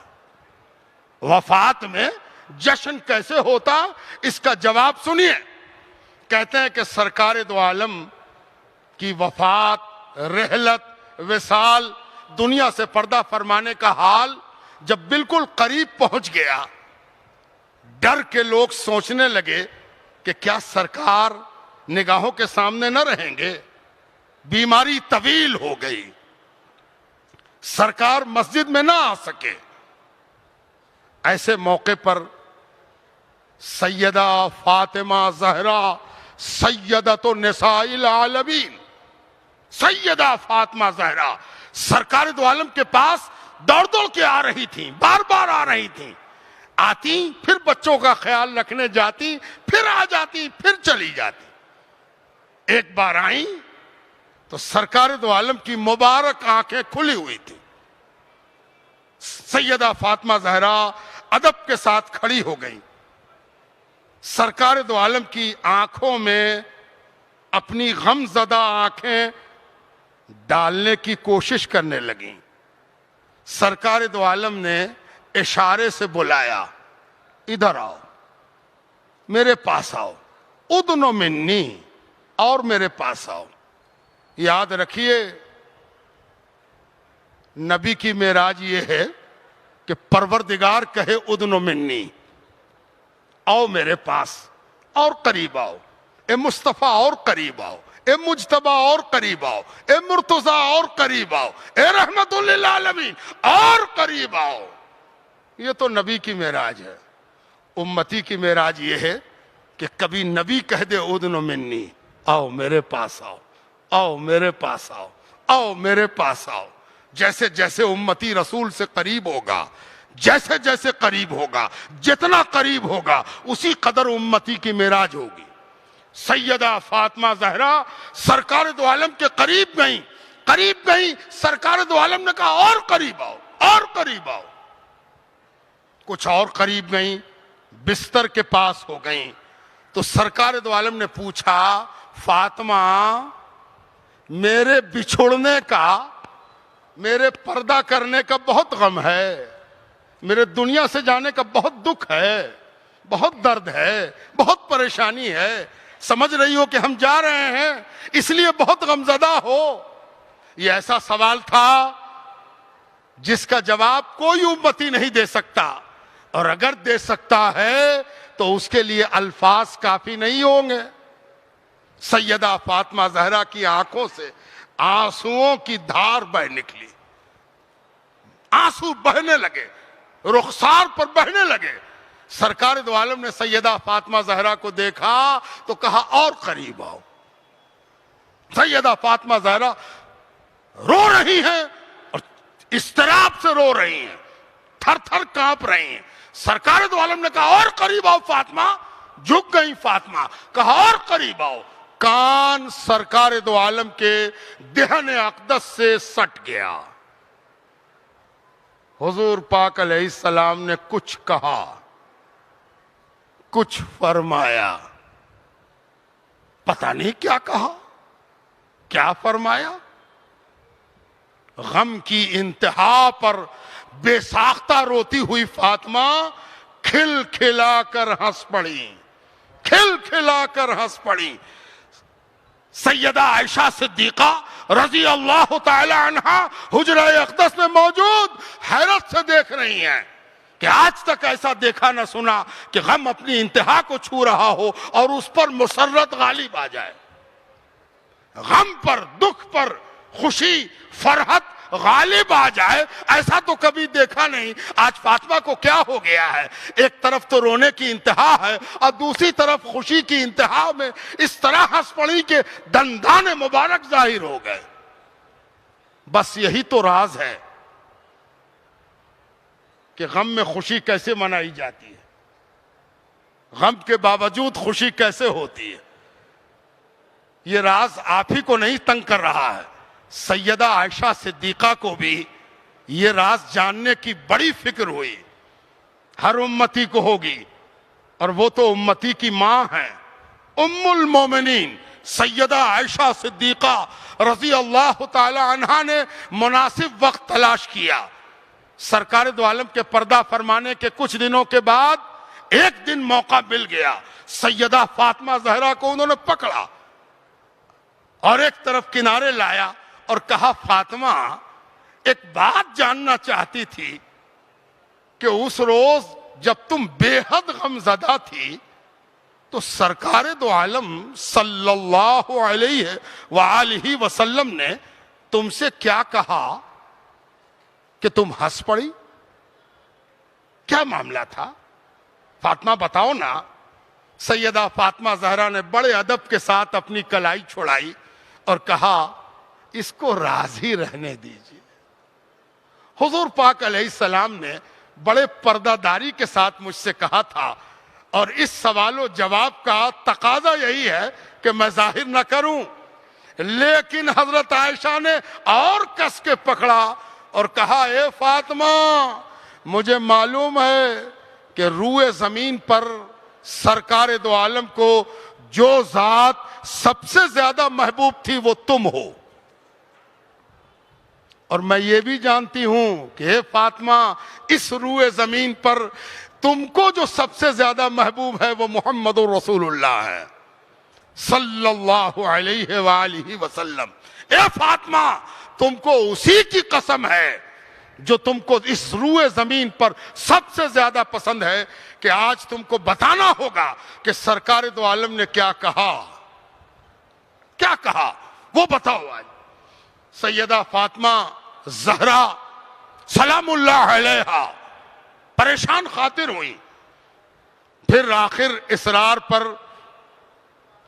A: وفات میں جشن کیسے ہوتا، اس کا جواب سنیے۔ کہتے ہیں کہ سرکار دو عالم کی وفات، رحلت، وصال، دنیا سے پردہ فرمانے کا حال جب بالکل قریب پہنچ گیا، ڈر کے لوگ سوچنے لگے کہ کیا سرکار نگاہوں کے سامنے نہ رہیں گے؟ بیماری طویل ہو گئی، سرکار مسجد میں نہ آ سکے۔ ایسے موقع پر سیدہ فاطمہ زہرا سیدۃ النساء العالمین سیدہ فاطمہ زہرا سرکار دو عالم کے پاس دوڑ دوڑ کے آ رہی تھیں، بار بار آ رہی تھیں، آتی پھر بچوں کا خیال رکھنے جاتی، پھر آ جاتی، پھر چلی جاتی۔ ایک بار آئیں تو سرکار دو عالم کی مبارک آنکھیں کھلی ہوئی تھی۔ سیدہ فاطمہ زہرا ادب کے ساتھ کھڑی ہو گئیں، سرکار دو عالم کی آنکھوں میں اپنی غم زدہ آنکھیں ڈالنے کی کوشش کرنے لگیں۔ سرکار دو عالم نے اشارے سے بلایا، ادھر آؤ، میرے پاس آؤ، ادنو منی، اور میرے پاس آؤ۔ یاد رکھیے نبی کی معراج یہ ہے کہ پروردگار کہے ادنو منی، آؤ میرے پاس، اور قریب آؤ، اے مصطفیٰ اور قریب آؤ، اے مجتبیٰ اور قریب آؤ، اے مرتضیٰ اور قریب آؤ، اے رحمت للعالمین اور قریب آؤ۔ یہ تو نبی کی معراج ہے۔ امتی کی معراج یہ ہے کہ کبھی نبی کہہ دے ادنو منی، آؤ میرے پاس آؤ، آؤ میرے پاس آؤ، آؤ میرے پاس آؤ۔ جیسے جیسے امتی رسول سے قریب ہوگا، جیسے جیسے قریب ہوگا، جتنا قریب ہوگا اسی قدر امتی کی معراج ہوگی۔ سیدہ فاطمہ زہرا سرکار دو عالم کے قریب گئیں، سرکار دو عالم نے کہا اور قریب آؤ، اور قریب آؤ۔ کچھ اور قریب گئیں، بستر کے پاس ہو گئیں تو سرکار دو عالم نے پوچھا، فاطمہ میرے بچھڑنے کا، میرے پردہ کرنے کا بہت غم ہے، میرے دنیا سے جانے کا بہت دکھ ہے، بہت درد ہے، بہت پریشانی ہے، سمجھ رہی ہو کہ ہم جا رہے ہیں اس لیے بہت غمزدہ ہو۔ یہ ایسا سوال تھا جس کا جواب کوئی امتی نہیں دے سکتا، اور اگر دے سکتا ہے تو اس کے لیے الفاظ کافی نہیں ہوں گے۔ سیدہ فاطمہ زہرا کی آنکھوں سے آنسوؤں کی دھار بہ نکلی، آنسو بہنے لگے، رخسار پر بہنے لگے۔ سرکار دو عالم نے سیدہ فاطمہ زہرا کو دیکھا تو کہا اور قریب آؤ۔ سیدہ فاطمہ زہرا رو رہی ہیں اور اضطراب سے رو رہی ہیں، تھر تھر کانپ رہی ہیں۔ سرکار دو عالم نے کہا اور قریب آؤ فاطمہ، جھک گئی فاطمہ، کہا اور قریب آؤ۔ کان سرکار دو عالم کے دہن اقدس سے سٹ گیا۔ حضور پاک علیہ السلام نے کچھ کہا، کچھ فرمایا، پتہ نہیں کیا کہا، کیا فرمایا۔ غم کی انتہا پر بے ساختہ روتی ہوئی فاطمہ کھل کھلا کر ہنس پڑی، کھل کھلا کر ہنس پڑی۔ سیدہ عائشہ صدیقہ رضی اللہ تعالی عنہا حجرہ اقدس میں موجود حیرت سے دیکھ رہی ہیں کہ آج تک ایسا دیکھا نہ سنا کہ غم اپنی انتہا کو چھو رہا ہو اور اس پر مسرت غالب آ جائے۔ غم پر، دکھ پر خوشی، فرحت غالب آ جائے، ایسا تو کبھی دیکھا نہیں۔ آج فاطمہ کو کیا ہو گیا ہے؟ ایک طرف تو رونے کی انتہا ہے اور دوسری طرف خوشی کی انتہا میں اس طرح ہنس پڑی کہ دندان مبارک ظاہر ہو گئے۔ بس یہی تو راز ہے کہ غم میں خوشی کیسے منائی جاتی ہے، غم کے باوجود خوشی کیسے ہوتی ہے۔ یہ راز آپ ہی کو نہیں تنگ کر رہا ہے، سیدہ عائشہ صدیقہ کو بھی یہ راز جاننے کی بڑی فکر ہوئی، ہر امتی کو ہوگی، اور وہ تو امتی کی ماں ہیں، ام المومنین سیدہ عائشہ صدیقہ رضی اللہ تعالی عنہا نے مناسب وقت تلاش کیا۔ سرکار دو عالم کے پردہ فرمانے کے کچھ دنوں کے بعد ایک دن موقع مل گیا، سیدہ فاطمہ زہرا کو انہوں نے پکڑا اور ایک طرف کنارے لایا اور کہا، فاطمہ ایک بات جاننا چاہتی تھی کہ اس روز جب تم بے حد غمزدہ تھی تو سرکار دو عالم صلی اللہ علیہ وآلہ وسلم نے تم سے کیا کہا کہ تم ہنس پڑی؟ کیا معاملہ تھا؟ فاطمہ بتاؤ نا۔ سیدہ فاطمہ زہرا نے بڑے ادب کے ساتھ اپنی کلائی چھڑائی اور کہا، اس کو راضی رہنے دیجیے۔ حضور پاک علیہ السلام نے بڑے پردہ داری کے ساتھ مجھ سے کہا تھا، اور اس سوال و جواب کا تقاضا یہی ہے کہ میں ظاہر نہ کروں، لیکن حضرت عائشہ نے اور کس کے پکڑا اور کہا، اے فاطمہ، مجھے معلوم ہے کہ روئے زمین پر سرکار دو عالم کو جو ذات سب سے زیادہ محبوب تھی وہ تم ہو، اور میں یہ بھی جانتی ہوں کہ اے فاطمہ، اس روئے زمین پر تم کو جو سب سے زیادہ محبوب ہے وہ محمد رسول اللہ ہے صلی اللہ علیہ وآلہ وسلم۔ اے فاطمہ، تم کو اسی کی قسم ہے جو تم کو اس روئے زمین پر سب سے زیادہ پسند ہے کہ آج تم کو بتانا ہوگا کہ سرکار دو عالم نے کیا کہا، کیا کہا، وہ بتاؤ۔ آج سیدہ فاطمہ زہرا سلام اللہ علیہا پریشان خاطر ہوئی، پھر آخر اصرار پر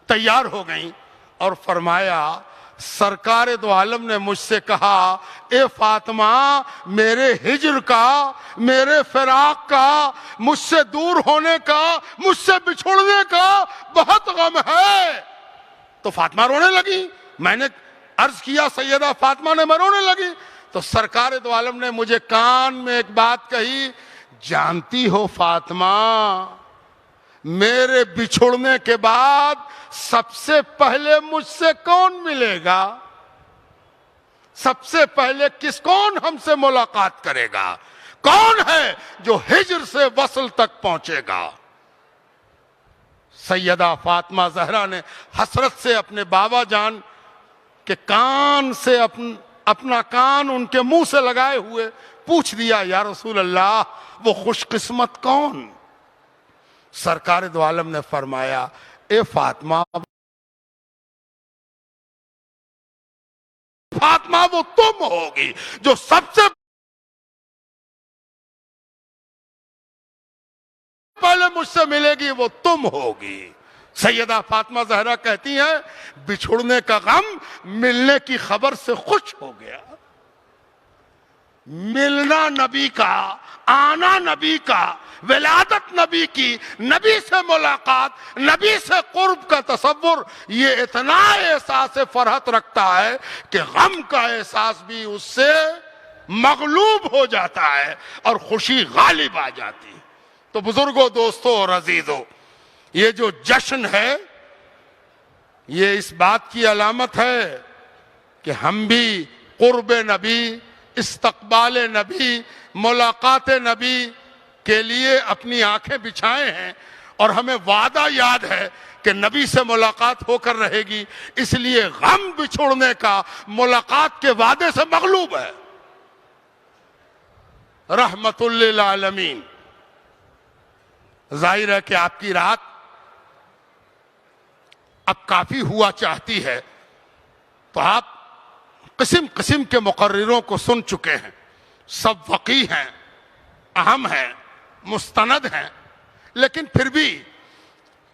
A: تیار ہو گئیں اور فرمایا، سرکار دو عالم نے مجھ سے کہا، اے فاطمہ، میرے ہجر کا، میرے فراق کا، مجھ سے دور ہونے کا، مجھ سے بچھڑنے کا بہت غم ہے۔ تو فاطمہ رونے لگی۔ میں نے عرض کیا، سیدہ فاطمہ نے، میں رونے لگی۔ تو سرکار دو عالم نے مجھے کان میں ایک بات کہی، جانتی ہو فاطمہ، میرے بچھڑنے کے بعد سب سے پہلے مجھ سے کون ملے گا؟ سب سے پہلے کون ہم سے ملاقات کرے گا؟ کون ہے جو ہجر سے وصل تک پہنچے گا؟ سیدہ فاطمہ زہرا نے حسرت سے اپنے بابا جان کے کان سے اپنا کان ان کے منہ سے لگائے ہوئے پوچھ دیا، یا رسول اللہ، وہ خوش قسمت کون؟ سرکار دو عالم نے فرمایا، اے فاطمہ، فاطمہ وہ تم ہوگی جو سب سے پہلے مجھ سے ملے گی، وہ تم ہوگی۔ سیدہ فاطمہ زہرا کہتی ہیں، بچھڑنے کا غم ملنے کی خبر سے خوش ہو گیا۔ ملنا نبی کا، آنا نبی کا، ولادت نبی کی، نبی سے ملاقات، نبی سے قرب کا تصور، یہ اتنا احساس فرحت رکھتا ہے کہ غم کا احساس بھی اس سے مغلوب ہو جاتا ہے اور خوشی غالب آ جاتی۔ تو بزرگوں، دوستوں اور عزیزوں، یہ جو جشن ہے یہ اس بات کی علامت ہے کہ ہم بھی قرب نبی، استقبال نبی، ملاقات نبی کے لیے اپنی آنکھیں بچھائے ہیں، اور ہمیں وعدہ یاد ہے کہ نبی سے ملاقات ہو کر رہے گی، اس لیے غم بچھوڑنے کا ملاقات کے وعدے سے مغلوب ہے۔ رحمت للعالمین۔ ظاہر ہے کہ آپ کی رات اب کافی ہوا چاہتی ہے، تو آپ قسم قسم کے مقرروں کو سن چکے ہیں، سب وقی ہیں، اہم ہیں، مستند ہیں، لیکن پھر بھی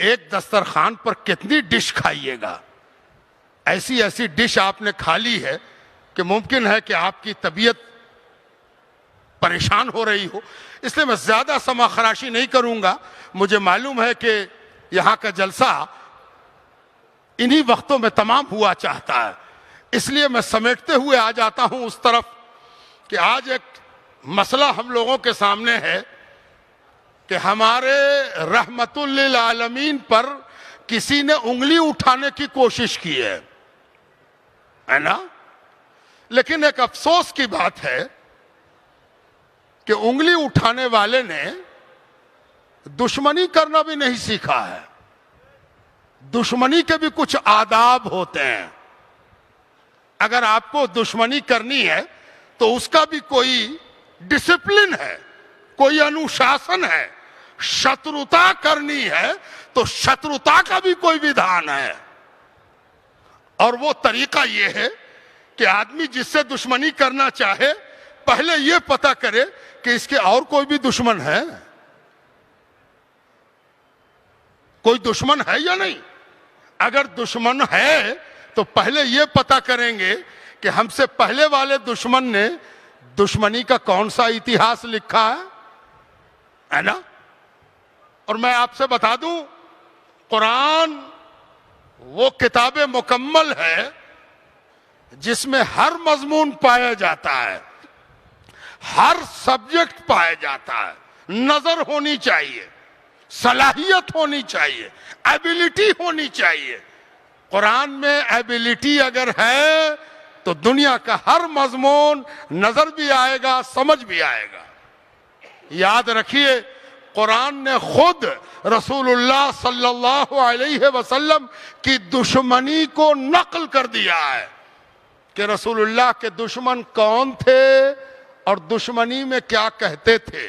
A: ایک دسترخوان پر کتنی ڈش کھائیے گا؟ ایسی ایسی ڈش آپ نے کھا لی ہے کہ ممکن ہے کہ آپ کی طبیعت پریشان ہو رہی ہو، اس لیے میں زیادہ سما خراشی نہیں کروں گا۔ مجھے معلوم ہے کہ یہاں کا جلسہ انہی وقتوں میں تمام ہوا چاہتا ہے، اس لیے میں سمیٹتے ہوئے آ جاتا ہوں اس طرف کہ آج ایک مسئلہ ہم لوگوں کے سامنے ہے کہ ہمارے رحمت للعالمین پر کسی نے انگلی اٹھانے کی کوشش کی ہے نا؟ لیکن ایک افسوس کی بات ہے کہ انگلی اٹھانے والے نے دشمنی کرنا بھی نہیں سیکھا ہے۔ دشمنی کے بھی کچھ آداب ہوتے ہیں۔ اگر آپ کو دشمنی کرنی ہے تو اس کا بھی کوئی ڈسپلن ہے، کوئی انوشاسن ہے۔ شتروتا کرنی ہے تو شتروتا کا بھی کوئی ویدھان ہے، اور وہ طریقہ یہ ہے کہ آدمی جس سے دشمنی کرنا چاہے پہلے یہ پتہ کرے کہ اس کے اور کوئی بھی دشمن ہے، کوئی دشمن ہے یا نہیں۔ اگر دشمن ہے تو پہلے یہ پتہ کریں گے کہ ہم سے پہلے والے دشمن نے دشمنی کا کون سا اتہاس لکھا ہے نا؟ اور میں آپ سے بتا دوں، قرآن وہ کتاب مکمل ہے جس میں ہر مضمون پایا جاتا ہے، ہر سبجیکٹ پایا جاتا ہے، نظر ہونی چاہیے، صلاحیت ہونی چاہیے، ایبیلٹی ہونی چاہیے۔ قرآن میں ایبیلٹی اگر ہے تو دنیا کا ہر مضمون نظر بھی آئے گا، سمجھ بھی آئے گا۔ یاد رکھیے، قرآن نے خود رسول اللہ صلی اللہ علیہ وسلم کی دشمنی کو نقل کر دیا ہے کہ رسول اللہ کے دشمن کون تھے اور دشمنی میں کیا کہتے تھے۔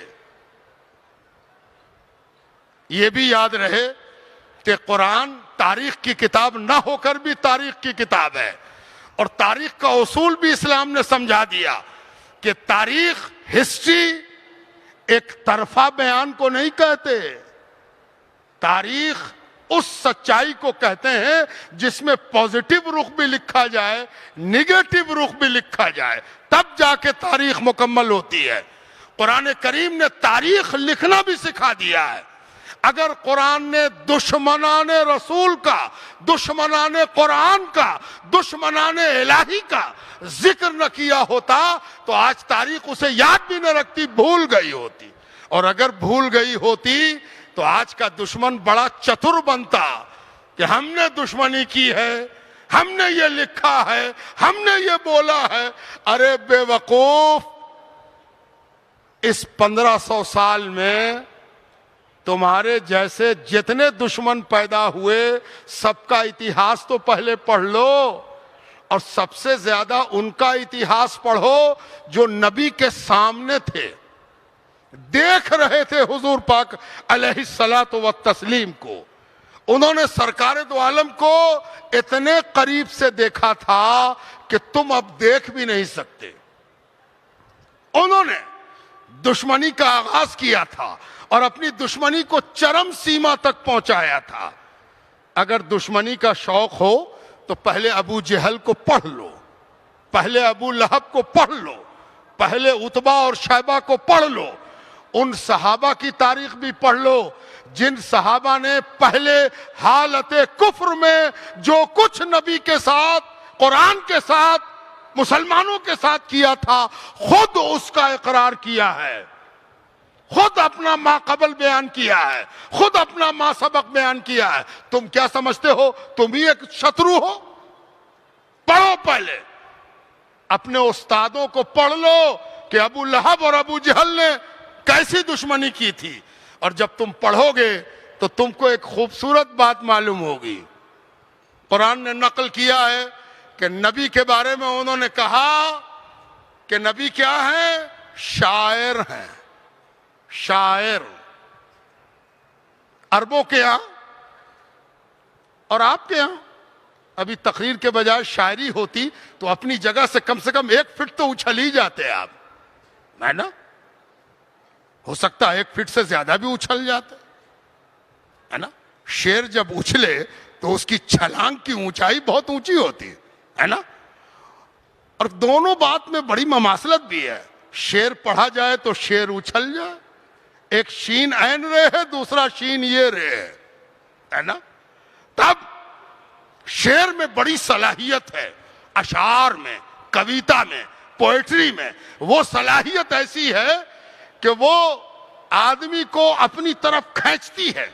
A: یہ بھی یاد رہے کہ قرآن تاریخ کی کتاب نہ ہو کر بھی تاریخ کی کتاب ہے، اور تاریخ کا اصول بھی اسلام نے سمجھا دیا کہ تاریخ، ہسٹری ایک طرفہ بیان کو نہیں کہتے۔ تاریخ اس سچائی کو کہتے ہیں جس میں پازیٹیو رخ بھی لکھا جائے، نیگیٹو رخ بھی لکھا جائے، تب جا کے تاریخ مکمل ہوتی ہے۔ قرآن کریم نے تاریخ لکھنا بھی سکھا دیا ہے۔ اگر قرآن نے دشمنان رسول کا، دشمنان قرآن کا، دشمنان الہی کا ذکر نہ کیا ہوتا تو آج تاریخ اسے یاد بھی نہ رکھتی، بھول گئی ہوتی۔ اور اگر بھول گئی ہوتی تو آج کا دشمن بڑا چتر بنتا کہ ہم نے دشمنی کی ہے، ہم نے یہ لکھا ہے، ہم نے یہ بولا ہے۔ ارے بے وقوف، اس 1500 سال میں تمہارے جیسے جتنے دشمن پیدا ہوئے سب کا اتہاس تو پہلے پڑھ لو، اور سب سے زیادہ ان کا اتہاس پڑھو جو نبی کے سامنے تھے، دیکھ رہے تھے حضور پاک علیہ الصلاۃ والتسلیم کو۔ انہوں نے سرکار دو عالم کو اتنے قریب سے دیکھا تھا کہ تم اب دیکھ بھی نہیں سکتے۔ انہوں نے دشمنی کا آغاز کیا تھا اور اپنی دشمنی کو چرم سیما تک پہنچایا تھا۔ اگر دشمنی کا شوق ہو تو پہلے ابو جہل کو پڑھ لو، پہلے ابو لہب کو پڑھ لو، پہلے عتبہ اور شیبہ کو پڑھ لو، ان صحابہ کی تاریخ بھی پڑھ لو جن صحابہ نے پہلے حالت کفر میں جو کچھ نبی کے ساتھ، قرآن کے ساتھ، مسلمانوں کے ساتھ کیا تھا، خود اس کا اقرار کیا ہے، خود اپنا ما قبل بیان کیا ہے، خود اپنا ما سبق بیان کیا ہے۔ تم کیا سمجھتے ہو تم ہی ایک شترو ہو؟ پڑھو، پہلے اپنے استادوں کو پڑھ لو کہ ابو لہب اور ابو جہل نے کیسی دشمنی کی تھی، اور جب تم پڑھو گے تو تم کو ایک خوبصورت بات معلوم ہوگی۔ قرآن نے نقل کیا ہے کہ نبی کے بارے میں انہوں نے کہا کہ نبی کیا ہیں؟ شاعر ہیں، شاعر۔ عربوں کے ہاں اور آپ کے ہاں ابھی تقریر کے بجائے شاعری ہوتی تو اپنی جگہ سے کم 1 فٹ تو اچھل ہی جاتے آپ، ہے نا؟ ہو سکتا ہے 1 فٹ سے زیادہ بھی اچھل جاتے، ہے نا؟ شیر جب اچھلے تو اس کی چھلانگ کی اونچائی بہت اونچی ہوتی ہے نا؟ اور دونوں بات میں بڑی مماثلت بھی ہے۔ شیر پڑھا جائے تو شیر اچھل جائے، ایک شین عین رے ہے، دوسرا شین یہ رے ہے نا؟ تب شعر میں بڑی صلاحیت ہے، اشعار میں، کویتا میں، پوئٹری میں وہ صلاحیت ایسی ہے کہ وہ آدمی کو اپنی طرف کھینچتی ہے،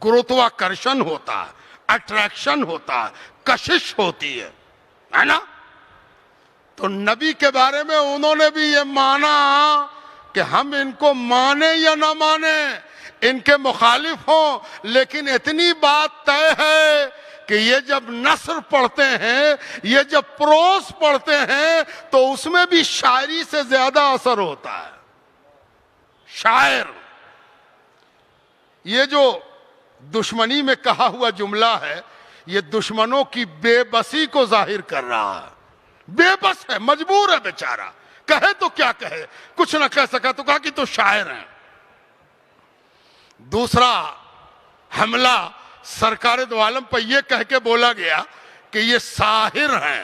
A: گروتواکرشن ہوتا ہے، اٹریکشن ہوتا ہے، کشش ہوتی ہے نا؟ تو نبی کے بارے میں انہوں نے بھی یہ مانا کہ ہم ان کو مانے یا نہ مانے، ان کے مخالف ہوں، لیکن اتنی بات طے ہے کہ یہ جب نثر پڑھتے ہیں، یہ جب پروز پڑھتے ہیں تو اس میں بھی شاعری سے زیادہ اثر ہوتا ہے۔ شاعر، یہ جو دشمنی میں کہا ہوا جملہ ہے یہ دشمنوں کی بے بسی کو ظاہر کر رہا ہے۔ بے بس ہے، مجبور ہے بیچارہ، کہے تو کیا کہے، کچھ نہ کہہ سکا تو کہا کہ تو شاعر ہیں۔ دوسرا حملہ سرکار دو عالم پر یہ کہہ کے بولا گیا کہ یہ ساحر ہیں،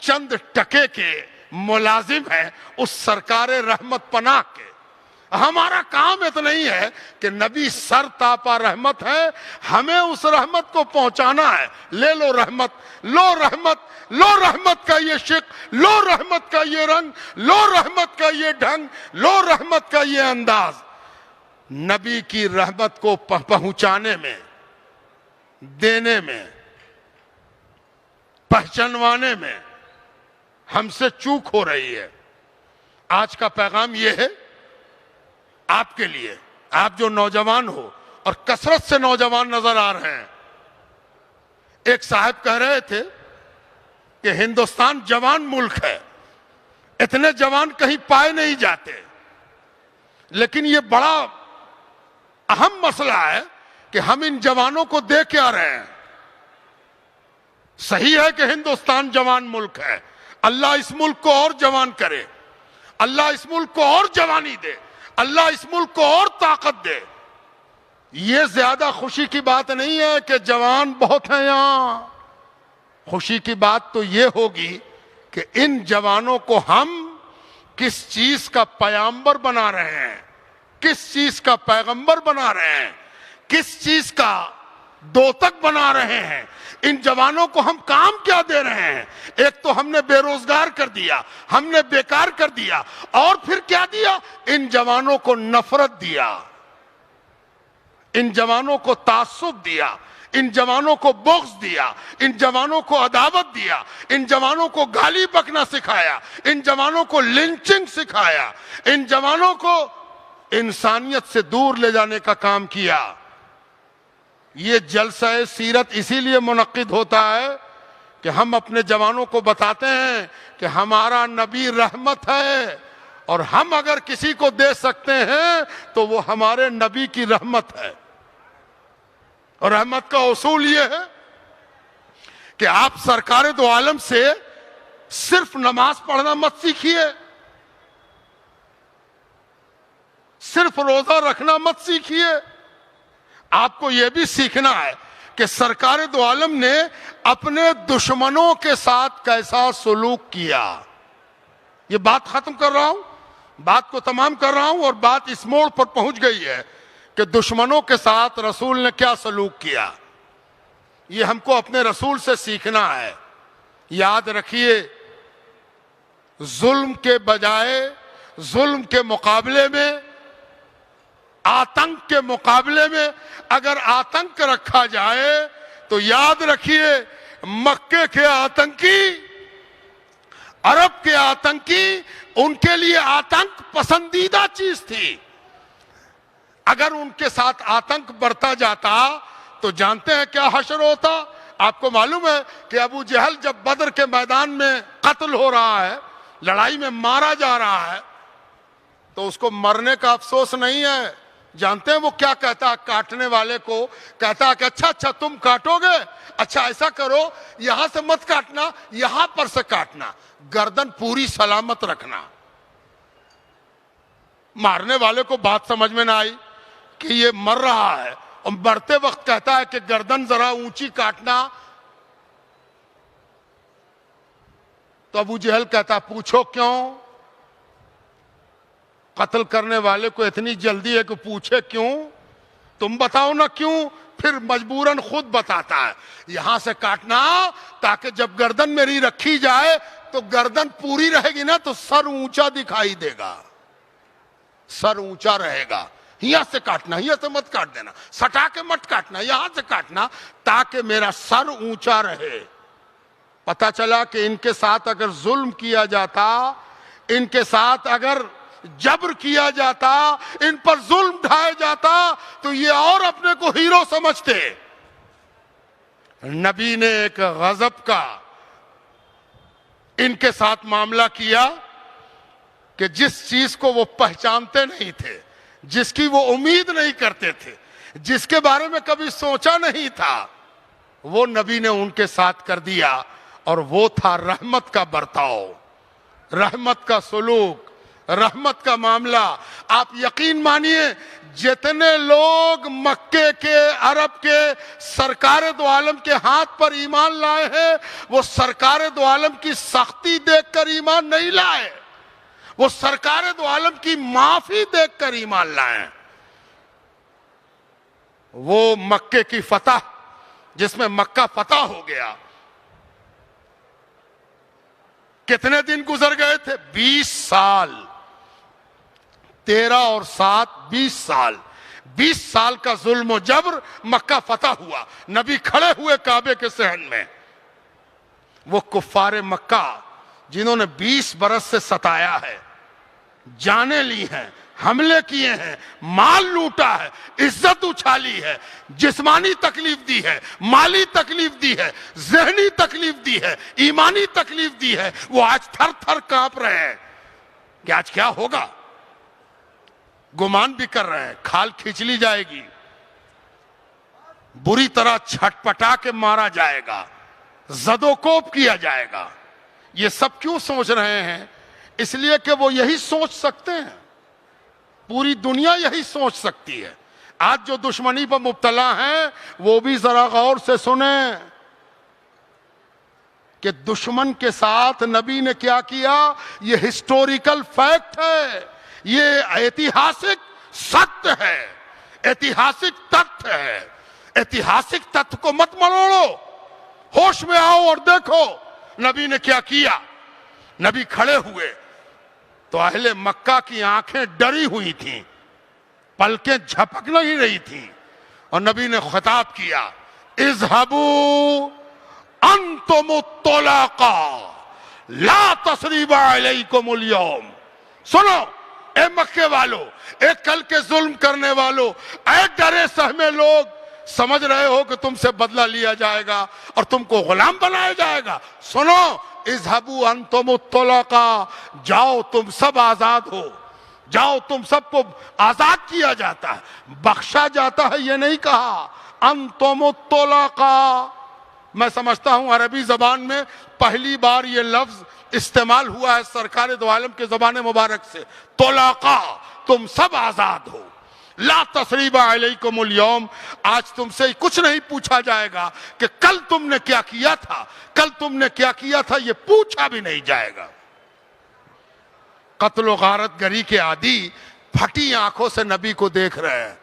A: چند ٹکے کے ملازم ہیں اس سرکار رحمت پناہ کے. ہمارا کام اتنا ہی ہے کہ نبی سر تاپا رحمت ہے, ہمیں اس رحمت کو پہنچانا ہے. لے لو رحمت, لو رحمت, لو رحمت کا یہ شق, لو رحمت کا یہ رنگ, لو رحمت کا یہ ڈھنگ, لو رحمت کا یہ انداز. نبی کی رحمت کو پہنچانے میں, دینے میں, پہچانوانے میں ہم سے چوک ہو رہی ہے. آج کا پیغام یہ ہے آپ کے لیے, آپ جو نوجوان ہو اور کثرت سے نوجوان نظر آ رہے ہیں. ایک صاحب کہہ رہے تھے کہ ہندوستان جوان ملک ہے, اتنے جوان کہیں پائے نہیں جاتے. لیکن یہ بڑا اہم مسئلہ ہے کہ ہم ان جوانوں کو دے کیا رہے ہیں. صحیح ہے کہ ہندوستان جوان ملک ہے, اللہ اس ملک کو اور جوان کرے, اللہ اس ملک کو اور جوانی دے, اللہ اس ملک کو اور طاقت دے. یہ زیادہ خوشی کی بات نہیں ہے کہ جوان بہت ہیں یہاں. خوشی کی بات تو یہ ہوگی کہ ان جوانوں کو ہم کس چیز کا پیامبر بنا رہے ہیں, کس چیز کا پیغمبر بنا رہے ہیں, کس چیز کا دوتک بنا رہے ہیں. ان جوانوں کو ہم کام کیا دے رہے ہیں؟ ایک تو ہم نے بے روزگار کر دیا, ہم نے بیکار کر دیا, اور پھر کیا دیا؟ ان جوانوں کو نفرت دیا, ان جوانوں کو تعصب دیا, ان جوانوں کو بغض دیا, ان جوانوں کو عداوت دیا, ان جوانوں کو گالی بکنا سکھایا, ان جوانوں کو لنچنگ سکھایا, ان جوانوں کو انسانیت سے دور لے جانے کا کام کیا. یہ جلسہ سیرت اسی لیے منعقد ہوتا ہے کہ ہم اپنے جوانوں کو بتاتے ہیں کہ ہمارا نبی رحمت ہے, اور ہم اگر کسی کو دے سکتے ہیں تو وہ ہمارے نبی کی رحمت ہے. اور رحمت کا اصول یہ ہے کہ آپ سرکار دو عالم سے صرف نماز پڑھنا مت سیکھیے, صرف روزہ رکھنا مت سیکھیے. آپ کو یہ بھی سیکھنا ہے کہ سرکار دو عالم نے اپنے دشمنوں کے ساتھ کیسا سلوک کیا. یہ بات ختم کر رہا ہوں, بات کو تمام کر رہا ہوں, اور بات اس موڑ پر پہنچ گئی ہے کہ دشمنوں کے ساتھ رسول نے کیا سلوک کیا. یہ ہم کو اپنے رسول سے سیکھنا ہے. یاد رکھیے, ظلم کے بجائے, ظلم کے مقابلے میں, آتنک کے مقابلے میں اگر آتنک رکھا جائے تو یاد رکھیے مکے کے آتنکی, عرب کے آتنکی, ان کے لیے آتنک پسندیدہ چیز تھی. اگر ان کے ساتھ آتنک برتا جاتا تو جانتے ہیں کیا حشر ہوتا. آپ کو معلوم ہے کہ ابو جہل جب بدر کے میدان میں قتل ہو رہا ہے, لڑائی میں مارا جا رہا ہے, تو اس کو مرنے کا افسوس نہیں ہے. جانتے ہیں وہ کیا کہتا ہے کاٹنے والے کو؟ کہتا ہے کہ اچھا تم کاٹو گے, اچھا ایسا کرو یہاں سے مت کاٹنا, یہاں پر سے کاٹنا, گردن پوری سلامت رکھنا. مارنے والے کو بات سمجھ میں نہ آئی کہ یہ مر رہا ہے, اور مرتے وقت کہتا ہے کہ گردن ذرا اونچی کاٹنا. تو ابو جہل کہتا پوچھو کیوں؟ قتل کرنے والے کو اتنی جلدی ہے کہ پوچھے کیوں؟ تم بتاؤ نا کیوں؟ پھر مجبوراً خود بتاتا ہے یہاں سے کاٹنا تاکہ جب گردن میری رکھی جائے تو گردن پوری رہے گی نا, تو سر اونچا دکھائی دے گا, سر اونچا رہے گا. یہاں سے کاٹنا, یہاں سے مت کاٹ دینا, سٹا کے مت کاٹنا, یہاں سے کاٹنا تاکہ میرا سر اونچا رہے. پتا چلا کہ ان کے ساتھ اگر ظلم کیا جاتا, ان کے ساتھ اگر جبر کیا جاتا, ان پر ظلم ڈھایا جاتا, تو یہ اور اپنے کو ہیرو سمجھتے. نبی نے ایک غضب کا ان کے ساتھ معاملہ کیا کہ جس چیز کو وہ پہچانتے نہیں تھے, جس کی وہ امید نہیں کرتے تھے, جس کے بارے میں کبھی سوچا نہیں تھا, وہ نبی نے ان کے ساتھ کر دیا. اور وہ تھا رحمت کا برتاؤ, رحمت کا سلوک, رحمت کا معاملہ. آپ یقین مانیے جتنے لوگ مکے کے عرب کے سرکار دو عالم کے ہاتھ پر ایمان لائے ہیں وہ سرکار دو عالم کی سختی دیکھ کر ایمان نہیں لائے، وہ سرکار دو عالم کی معافی دیکھ کر ایمان لائے۔ وہ مکے کی فتح جس میں مکہ فتح ہو گیا، کتنے دن گزر گئے تھے؟ 20 سال، 13 اور 7 20 سال، 20 سال کا ظلم و جبر، مکہ فتح ہوا۔ نبی کھڑے ہوئے کعبے کے صحن میں، وہ کفار مکہ جنہوں نے 20 برس سے ستایا ہے، جانیں لی ہیں، حملے کیے ہیں، مال لوٹا ہے، عزت اچھالی ہے، جسمانی تکلیف دی ہے، مالی تکلیف دی ہے، ذہنی تکلیف دی ہے، ایمانی تکلیف دی ہے، وہ آج تھر تھر کانپ رہے ہیں کہ آج کیا ہوگا۔ گمان بھی کر رہے ہیں کھال کھینچ لی جائے گی، بری طرح چھٹپٹا کے مارا جائے گا، زد و کوب کیا جائے گا۔ یہ سب کیوں سوچ رہے ہیں؟ اس لیے کہ وہ یہی سوچ سکتے ہیں، پوری دنیا یہی سوچ سکتی ہے۔ آج جو دشمنی پر مبتلا ہیں وہ بھی ذرا غور سے سنیں کہ دشمن کے ساتھ نبی نے کیا کیا۔ یہ ہسٹوریکل فیکٹ ہے، یہ ایتہاسک ستیہ ہے، ایتہاسک تتھ ہے۔ ایتہاسک تتھ کو مت مروڑو، ہوش میں آؤ اور دیکھو نبی نے کیا کیا۔ نبی کھڑے ہوئے تو اہل مکہ کی آنکھیں ڈری ہوئی تھیں، پلکیں جھپک نہیں رہی تھیں، اور نبی نے خطاب کیا، اذهبوا انتم الطلقاء لا تثریب علیکم اليوم۔ سنو اے مکے والو، اے کل کے ظلم کرنے والو، اے ڈرے سہمے لوگ، سمجھ رہے ہو کہ تم سے بدلہ لیا جائے گا اور تم کو غلام بنایا جائے گا؟ سنو، اذهبوا انتم الطلقاء، جاؤ تم سب آزاد ہو، جاؤ تم سب کو آزاد کیا جاتا ہے، بخشا جاتا ہے، یہ نہیں کہا انتم الطلقاء۔ میں سمجھتا ہوں عربی زبان میں پہلی بار یہ لفظ استعمال ہوا ہے سرکار دو عالم کے زبان مبارک سے، طلقاء، تم سب آزاد ہو، لا تثریب علیکم اليوم، آج تم سے کچھ نہیں پوچھا جائے گا کہ کل تم نے کیا کیا تھا، کل تم نے کیا کیا تھا، یہ پوچھا بھی نہیں جائے گا۔ قتل و غارت گری کے عادی پھٹی آنکھوں سے نبی کو دیکھ رہے ہیں،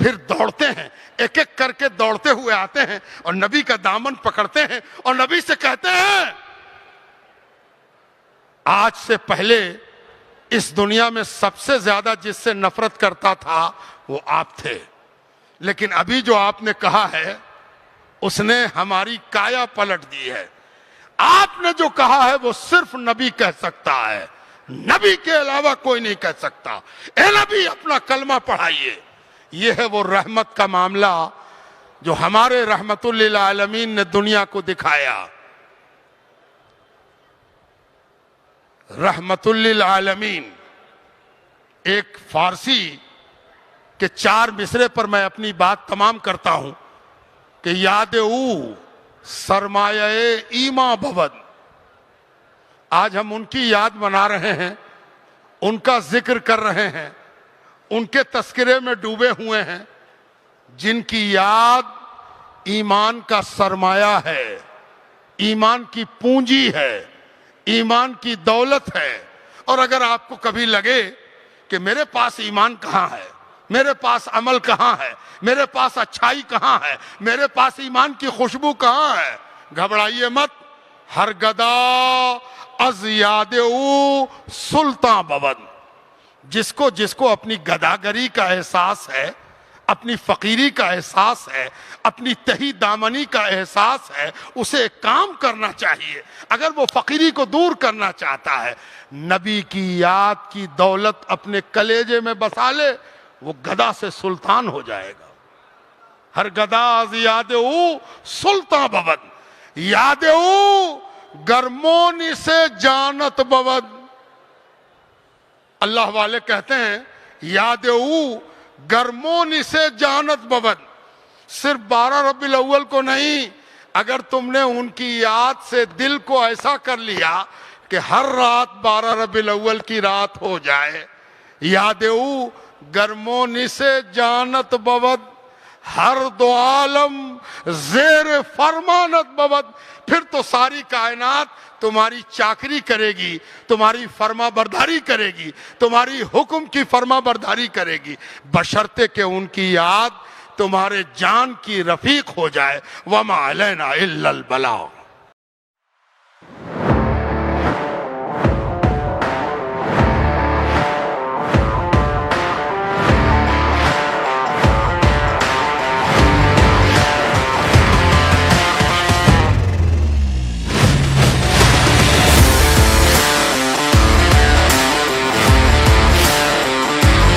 A: پھر دوڑتے ہیں، ایک ایک کر کے دوڑتے ہوئے آتے ہیں اور نبی کا دامن پکڑتے ہیں اور نبی سے کہتے ہیں، آج سے پہلے اس دنیا میں سب سے زیادہ جس سے نفرت کرتا تھا وہ آپ تھے، لیکن ابھی جو آپ نے کہا ہے اس نے ہماری کایا پلٹ دی ہے۔ آپ نے جو کہا ہے وہ صرف نبی کہہ سکتا ہے، نبی کے علاوہ کوئی نہیں کہہ سکتا۔ اے نبی اپنا کلمہ پڑھائیے۔ یہ ہے وہ رحمت کا معاملہ جو ہمارے رحمت للعالمین نے دنیا کو دکھایا۔ رحمت للعالمین، ایک فارسی کے 4 مصرے پر میں اپنی بات تمام کرتا ہوں کہ یاد او سرمایہ ایمان بھون۔ آج ہم ان کی یاد منا رہے ہیں، ان کا ذکر کر رہے ہیں، ان کے تذکرے میں ڈوبے ہوئے ہیں، جن کی یاد ایمان کا سرمایہ ہے، ایمان کی پونجی ہے، ایمان کی دولت ہے۔ اور اگر آپ کو کبھی لگے کہ میرے پاس ایمان کہاں ہے، میرے پاس عمل کہاں ہے، میرے پاس اچھائی کہاں ہے، میرے پاس ایمان کی خوشبو کہاں ہے، گھبرائیے مت۔ ہر گدا از یاد او سلطان بون۔ جس کو اپنی گداگری کا احساس ہے، اپنی فقیری کا احساس ہے، اپنی تہی دامنی کا احساس ہے، اسے ایک کام کرنا چاہیے۔ اگر وہ فقیری کو دور کرنا چاہتا ہے، نبی کی یاد کی دولت اپنے کلیجے میں بسا لے، وہ گدا سے سلطان ہو جائے گا۔ ہر گدا از یاد او سلطان بون، یاد او گرمونی سے جانت بود۔ اللہ والے کہتے ہیں یاد او گرمونی سے جانت بود۔ صرف 12 ربیع الاول کو نہیں، اگر تم نے ان کی یاد سے دل کو ایسا کر لیا کہ ہر رات 12 ربیع الاول کی رات ہو جائے، یاد او گرمونی سے جانت بود، ہر دو عالم زیر فرمانت بود. پھر تو ساری کائنات تمہاری چاکری کرے گی، تمہاری فرما برداری کرے گی، تمہاری حکم کی فرما برداری کرے گی، بشرطے کہ ان کی یاد تمہارے جان کی رفیق ہو جائے. وما علینا الا البلاغ.